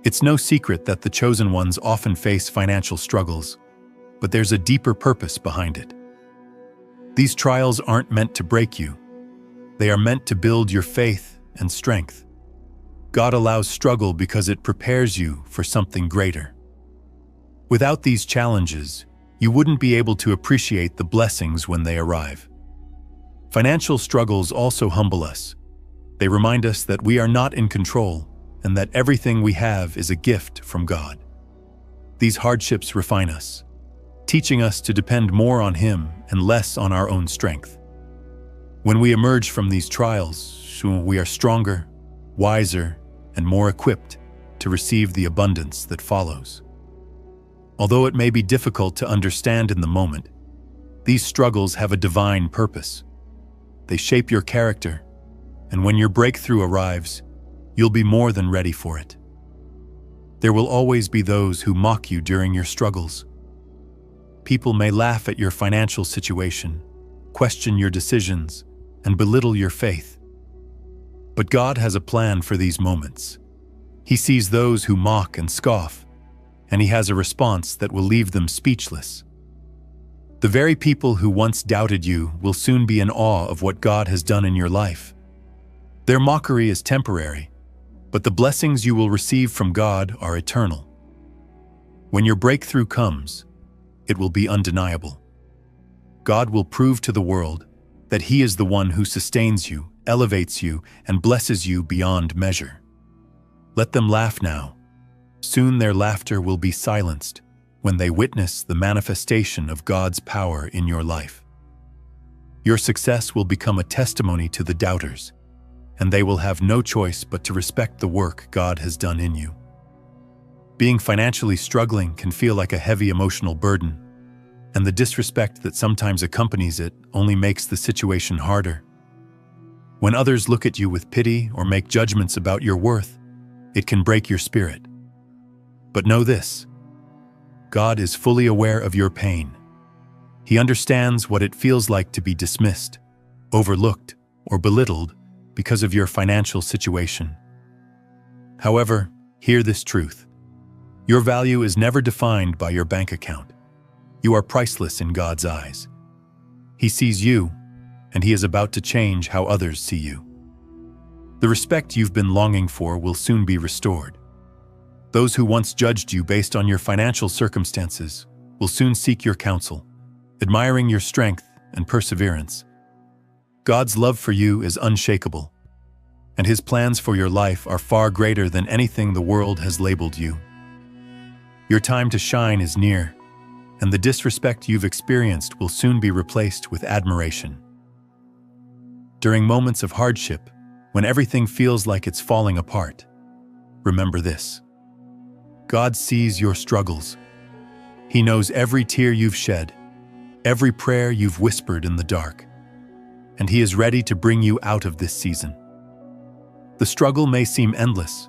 Speaker 1: It's no secret that the chosen ones often face financial struggles, but there's a deeper purpose behind it. These trials aren't meant to break you. They are meant to build your faith and strength. God allows struggle because it prepares you for something greater. Without these challenges, you wouldn't be able to appreciate the blessings when they arrive. Financial struggles also humble us. They remind us that we are not in control and that everything we have is a gift from God. These hardships refine us, teaching us to depend more on Him and less on our own strength. When we emerge from these trials, we are stronger, wiser, and more equipped to receive the abundance that follows. Although it may be difficult to understand in the moment, these struggles have a divine purpose. They shape your character, and when your breakthrough arrives, you'll be more than ready for it. There will always be those who mock you during your struggles. People may laugh at your financial situation, question your decisions, and belittle your faith. But God has a plan for these moments. He sees those who mock and scoff, and He has a response that will leave them speechless. The very people who once doubted you will soon be in awe of what God has done in your life. Their mockery is temporary, but the blessings you will receive from God are eternal. When your breakthrough comes, it will be undeniable. God will prove to the world that He is the one who sustains you, elevates you, and blesses you beyond measure. Let them laugh now. Soon their laughter will be silenced when they witness the manifestation of God's power in your life. Your success will become a testimony to the doubters, and they will have no choice but to respect the work God has done in you. Being financially struggling can feel like a heavy emotional burden, and the disrespect that sometimes accompanies it only makes the situation harder. When others look at you with pity or make judgments about your worth, it can break your spirit. But know this: God is fully aware of your pain. He understands what it feels like to be dismissed, overlooked, or belittled because of your financial situation. However, hear this truth: your value is never defined by your bank account. You are priceless in God's eyes. He sees you, and He is about to change how others see you. The respect you've been longing for will soon be restored. Those who once judged you based on your financial circumstances will soon seek your counsel, admiring your strength and perseverance. God's love for you is unshakable, and His plans for your life are far greater than anything the world has labeled you. Your time to shine is near, and the disrespect you've experienced will soon be replaced with admiration. During moments of hardship, when everything feels like it's falling apart, remember this: God sees your struggles. He knows every tear you've shed, every prayer you've whispered in the dark, and He is ready to bring you out of this season. The struggle may seem endless,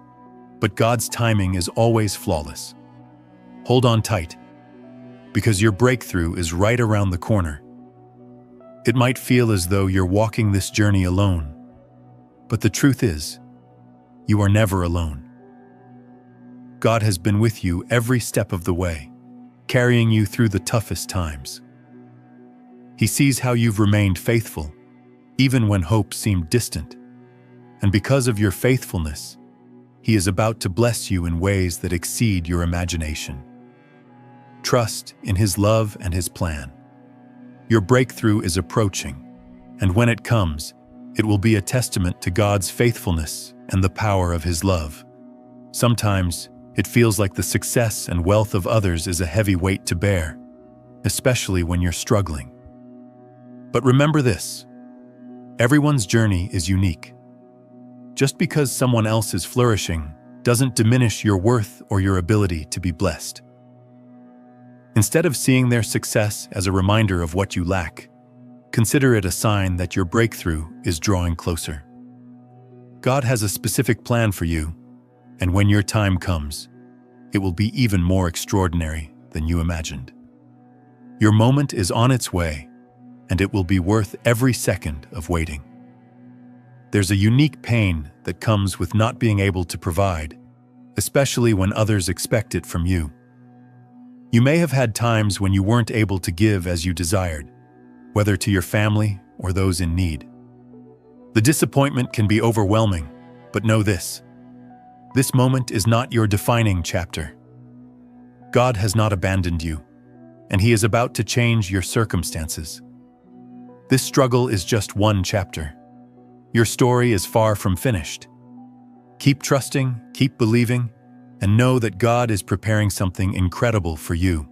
Speaker 1: but God's timing is always flawless. Hold on tight, because your breakthrough is right around the corner. It might feel as though you're walking this journey alone, but the truth is, you are never alone. God has been with you every step of the way, carrying you through the toughest times. He sees how you've remained faithful, even when hope seemed distant. And because of your faithfulness, He is about to bless you in ways that exceed your imagination. Trust in His love and His plan. Your breakthrough is approaching, and when it comes, it will be a testament to God's faithfulness and the power of His love. Sometimes, it feels like the success and wealth of others is a heavy weight to bear, especially when you're struggling. But remember this: everyone's journey is unique. Just because someone else is flourishing doesn't diminish your worth or your ability to be blessed. Instead of seeing their success as a reminder of what you lack, consider it a sign that your breakthrough is drawing closer. God has a specific plan for you, and when your time comes, it will be even more extraordinary than you imagined. Your moment is on its way, and it will be worth every second of waiting. There's a unique pain that comes with not being able to provide, especially when others expect it from you. You may have had times when you weren't able to give as you desired, whether to your family or those in need. The disappointment can be overwhelming, but know this: this moment is not your defining chapter. God has not abandoned you, and He is about to change your circumstances. This struggle is just one chapter. Your story is far from finished. Keep trusting, keep believing, and know that God is preparing something incredible for you.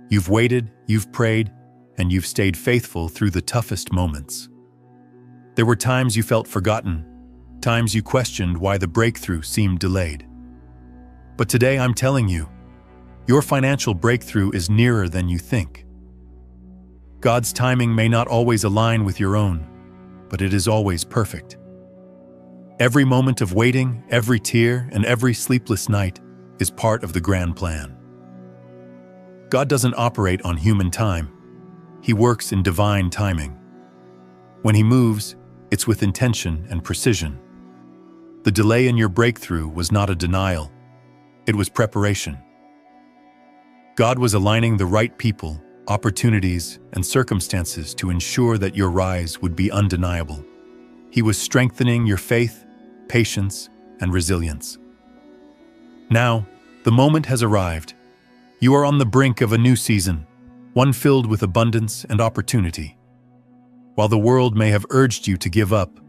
Speaker 1: You've waited, you've prayed, and you've stayed faithful through the toughest moments. There were times you felt forgotten, times you questioned why the breakthrough seemed delayed. But today I'm telling you, your financial breakthrough is nearer than you think. God's timing may not always align with your own, but it is always perfect. Every moment of waiting, every tear, and every sleepless night is part of the grand plan. God doesn't operate on human time. He works in divine timing. When He moves, it's with intention and precision. The delay in your breakthrough was not a denial. It was preparation. God was aligning the right people opportunities, and circumstances to ensure that your rise would be undeniable. He was strengthening your faith, patience, and resilience. Now, the moment has arrived. You are on the brink of a new season, one filled with abundance and opportunity. While the world may have urged you to give up,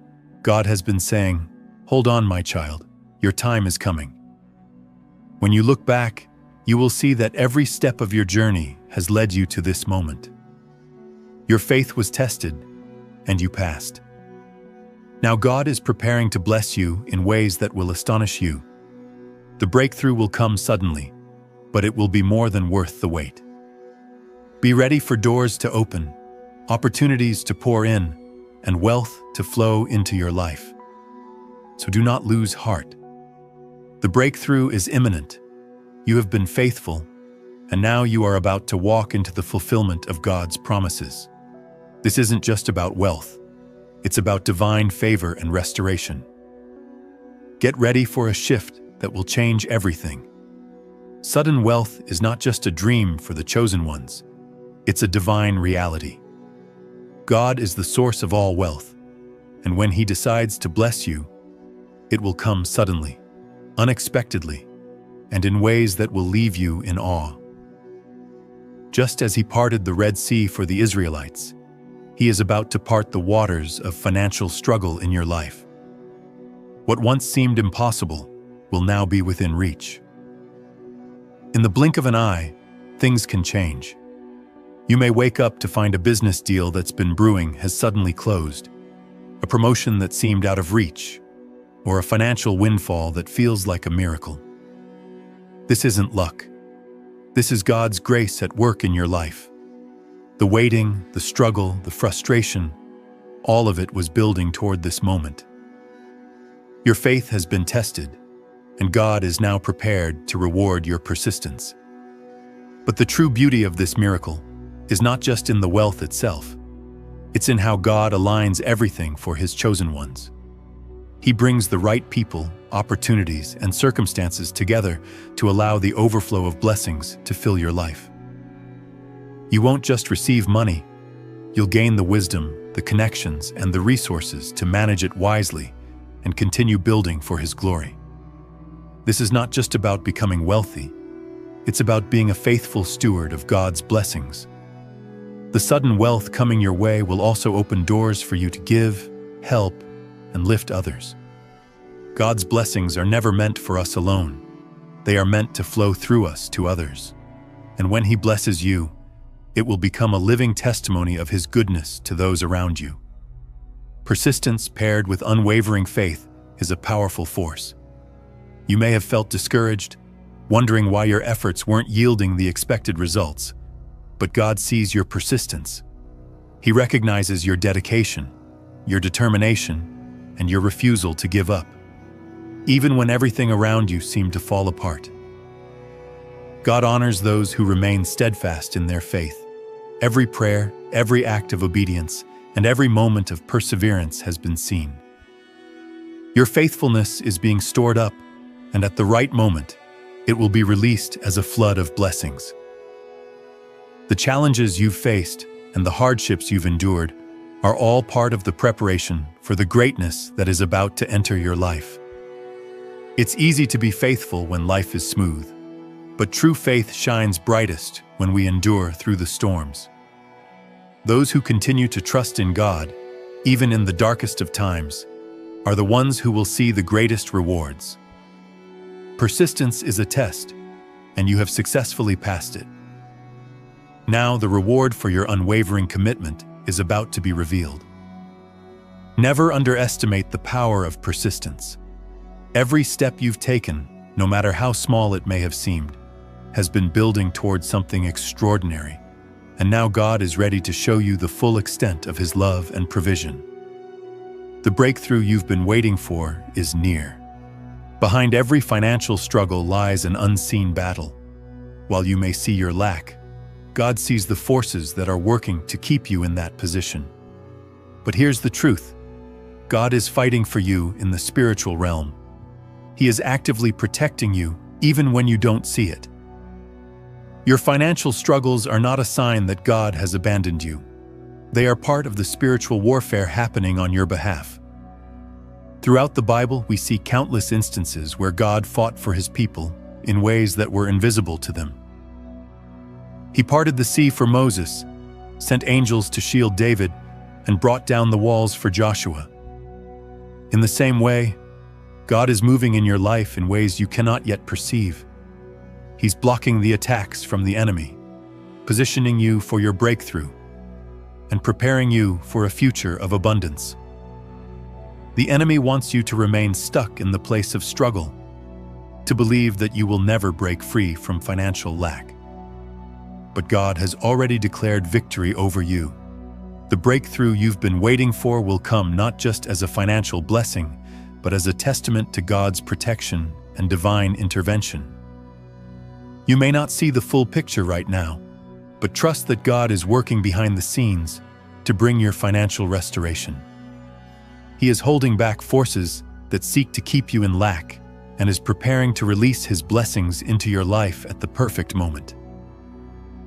Speaker 1: God has been saying, "Hold on, my child, your time is coming." When you look back, you will see that every step of your journey has led you to this moment. Your faith was tested, and you passed. Now God is preparing to bless you in ways that will astonish you. The breakthrough will come suddenly, but it will be more than worth the wait. Be ready for doors to open, opportunities to pour in, and wealth to flow into your life. So do not lose heart. The breakthrough is imminent. You have been faithful, and now you are about to walk into the fulfillment of God's promises. This isn't just about wealth. It's about divine favor and restoration. Get ready for a shift that will change everything. Sudden wealth is not just a dream for the chosen ones. It's a divine reality. God is the source of all wealth, and when He decides to bless you, it will come suddenly, unexpectedly, and in ways that will leave you in awe. Just as He parted the Red Sea for the Israelites, He is about to part the waters of financial struggle in your life. What once seemed impossible will now be within reach. In the blink of an eye, things can change. You may wake up to find a business deal that's been brewing has suddenly closed, a promotion that seemed out of reach, or a financial windfall that feels like a miracle. This isn't luck. This is God's grace at work in your life. The waiting, the struggle, the frustration, all of it was building toward this moment. Your faith has been tested, and God is now prepared to reward your persistence. But the true beauty of this miracle is not just in the wealth itself. It's in how God aligns everything for His chosen ones. He brings the right people, opportunities, and circumstances together to allow the overflow of blessings to fill your life. You won't just receive money, you'll gain the wisdom, the connections, and the resources to manage it wisely and continue building for His glory. This is not just about becoming wealthy, it's about being a faithful steward of God's blessings. The sudden wealth coming your way will also open doors for you to give, help, and lift others. God's blessings are never meant for us alone. They are meant to flow through us to others. And when He blesses you, it will become a living testimony of His goodness to those around you. Persistence paired with unwavering faith is a powerful force. You may have felt discouraged, wondering why your efforts weren't yielding the expected results. But God sees your persistence. He recognizes your dedication, your determination, and your refusal to give up, even when everything around you seemed to fall apart. God honors those who remain steadfast in their faith. Every prayer, every act of obedience, and every moment of perseverance has been seen. Your faithfulness is being stored up, and at the right moment, it will be released as a flood of blessings. The challenges you've faced and the hardships you've endured are all part of the preparation for the greatness that is about to enter your life. It's easy to be faithful when life is smooth, but true faith shines brightest when we endure through the storms. Those who continue to trust in God, even in the darkest of times, are the ones who will see the greatest rewards. Persistence is a test, and you have successfully passed it. Now the reward for your unwavering commitment is about to be revealed. Never underestimate the power of persistence. Every step you've taken, no matter how small it may have seemed, has been building towards something extraordinary, and now God is ready to show you the full extent of His love and provision. The breakthrough you've been waiting for is near. Behind every financial struggle lies an unseen battle. While you may see your lack, God sees the forces that are working to keep you in that position. But here's the truth. God is fighting for you in the spiritual realm. He is actively protecting you even when you don't see it. Your financial struggles are not a sign that God has abandoned you. They are part of the spiritual warfare happening on your behalf. Throughout the Bible, we see countless instances where God fought for his people in ways that were invisible to them. He parted the sea for Moses, sent angels to shield David, and brought down the walls for Joshua. In the same way, God is moving in your life in ways you cannot yet perceive. He's blocking the attacks from the enemy, positioning you for your breakthrough, and preparing you for a future of abundance. The enemy wants you to remain stuck in the place of struggle, to believe that you will never break free from financial lack. But God has already declared victory over you. The breakthrough you've been waiting for will come not just as a financial blessing, but as a testament to God's protection and divine intervention. You may not see the full picture right now, but trust that God is working behind the scenes to bring your financial restoration. He is holding back forces that seek to keep you in lack and is preparing to release his blessings into your life at the perfect moment.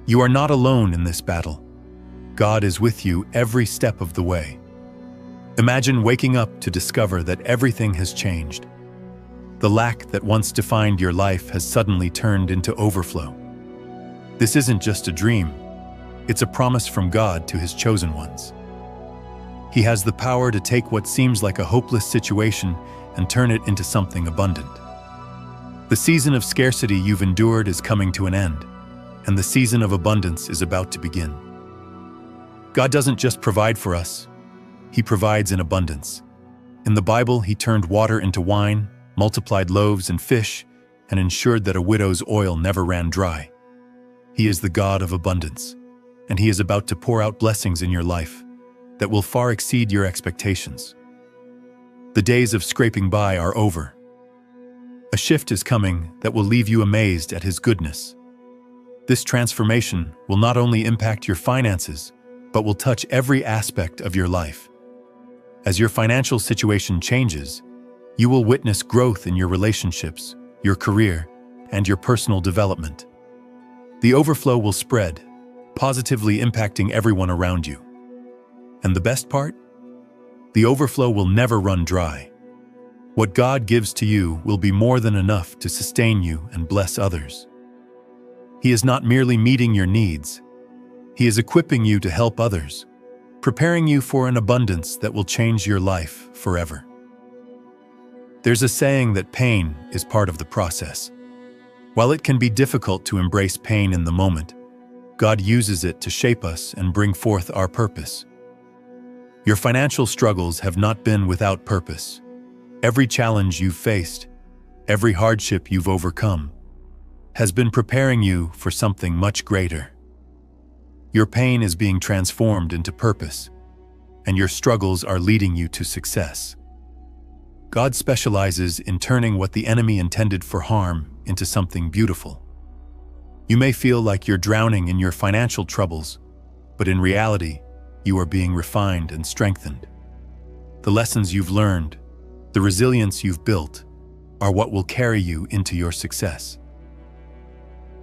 Speaker 1: You are not alone in this battle. God is with you every step of the way. Imagine waking up to discover that everything has changed. The lack that once defined your life has suddenly turned into overflow. This isn't just a dream. It's a promise from God to his chosen ones. He has the power to take what seems like a hopeless situation and turn it into something abundant. The season of scarcity you've endured is coming to an end, and the season of abundance is about to begin. God doesn't just provide for us, he provides in abundance. In the Bible, he turned water into wine, multiplied loaves and fish, and ensured that a widow's oil never ran dry. He is the God of abundance, and he is about to pour out blessings in your life that will far exceed your expectations. The days of scraping by are over. A shift is coming that will leave you amazed at his goodness. This transformation will not only impact your finances, but will touch every aspect of your life. As your financial situation changes, you will witness growth in your relationships, your career, and your personal development. The overflow will spread, positively impacting everyone around you. And the best part? The overflow will never run dry. What God gives to you will be more than enough to sustain you and bless others. He is not merely meeting your needs. He is equipping you to help others, preparing you for an abundance that will change your life forever. There's a saying that pain is part of the process. While it can be difficult to embrace pain in the moment, God uses it to shape us and bring forth our purpose. Your financial struggles have not been without purpose. Every challenge you've faced, every hardship you've overcome, has been preparing you for something much greater. Your pain is being transformed into purpose, and your struggles are leading you to success. God specializes in turning what the enemy intended for harm into something beautiful. You may feel like you're drowning in your financial troubles, but in reality, you are being refined and strengthened. The lessons you've learned, the resilience you've built, are what will carry you into your success.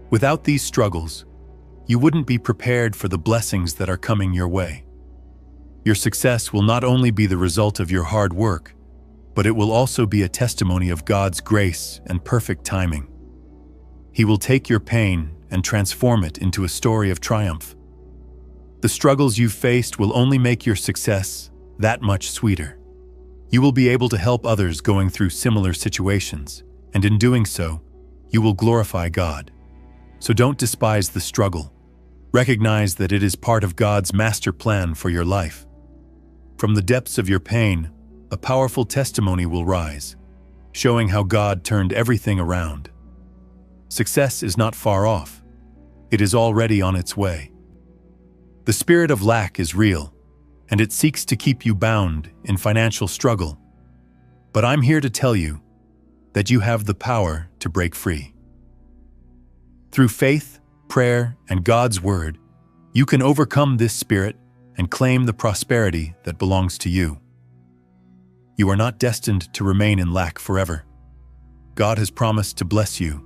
Speaker 1: Without these struggles, you wouldn't be prepared for the blessings that are coming your way. Your success will not only be the result of your hard work, but it will also be a testimony of God's grace and perfect timing. He will take your pain and transform it into a story of triumph. The struggles you've faced will only make your success that much sweeter. You will be able to help others going through similar situations, and in doing so, you will glorify God. So don't despise the struggle. Recognize that it is part of God's master plan for your life. From the depths of your pain, a powerful testimony will rise, showing how God turned everything around. Success is not far off. It is already on its way. The spirit of lack is real, and it seeks to keep you bound in financial struggle. But I'm here to tell you that you have the power to break free. Through faith, prayer, and God's word, you can overcome this spirit and claim the prosperity that belongs to you. You are not destined to remain in lack forever. God has promised to bless you,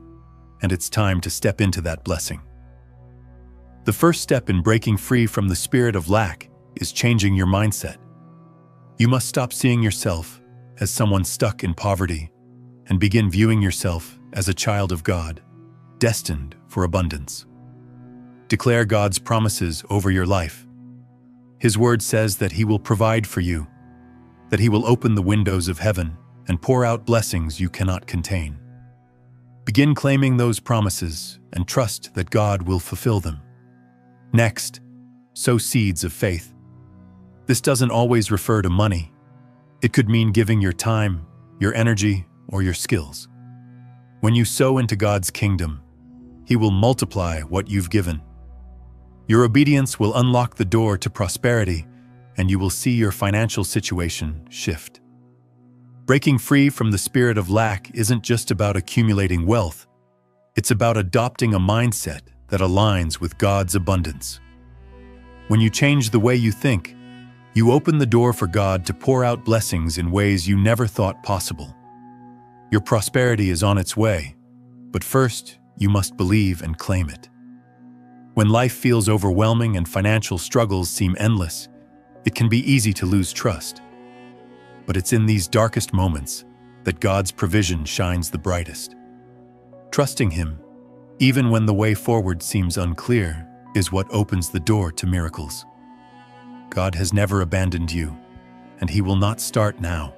Speaker 1: and it's time to step into that blessing. The first step in breaking free from the spirit of lack is changing your mindset. You must stop seeing yourself as someone stuck in poverty and begin viewing yourself as a child of God, destined for abundance. Declare God's promises over your life. His word says that He will provide for you, that He will open the windows of heaven and pour out blessings you cannot contain. Begin claiming those promises and trust that God will fulfill them. Next, sow seeds of faith. This doesn't always refer to money. It could mean giving your time, your energy, or your skills. When you sow into God's kingdom, He will multiply what you've given. Your obedience will unlock the door to prosperity, and you will see your financial situation shift. Breaking free from the spirit of lack isn't just about accumulating wealth. It's about adopting a mindset that aligns with God's abundance. When you change the way you think, you open the door for God to pour out blessings in ways you never thought possible. Your prosperity is on its way, but first, you must believe and claim it. When life feels overwhelming and financial struggles seem endless, it can be easy to lose trust. But it's in these darkest moments that God's provision shines the brightest. Trusting Him, even when the way forward seems unclear, is what opens the door to miracles. God has never abandoned you, and He will not start now.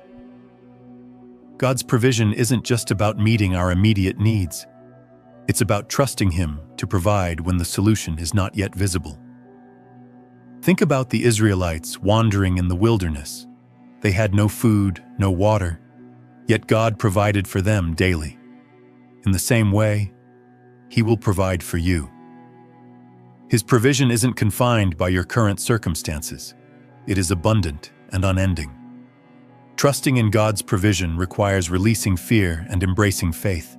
Speaker 1: God's provision isn't just about meeting our immediate needs. It's about trusting Him to provide when the solution is not yet visible. Think about the Israelites wandering in the wilderness. They had no food, no water, yet God provided for them daily. In the same way, He will provide for you. His provision isn't confined by your current circumstances. It is abundant and unending. Trusting in God's provision requires releasing fear and embracing faith.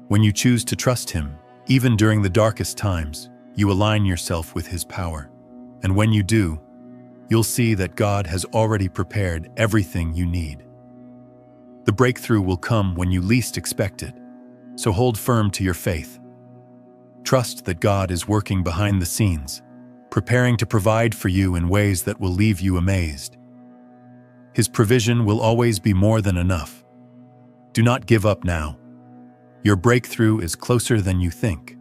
Speaker 1: When you choose to trust Him, even during the darkest times, you align yourself with His power. And when you do, you'll see that God has already prepared everything you need. The breakthrough will come when you least expect it, so hold firm to your faith. Trust that God is working behind the scenes, preparing to provide for you in ways that will leave you amazed. His provision will always be more than enough. Do not give up now. Your breakthrough is closer than you think.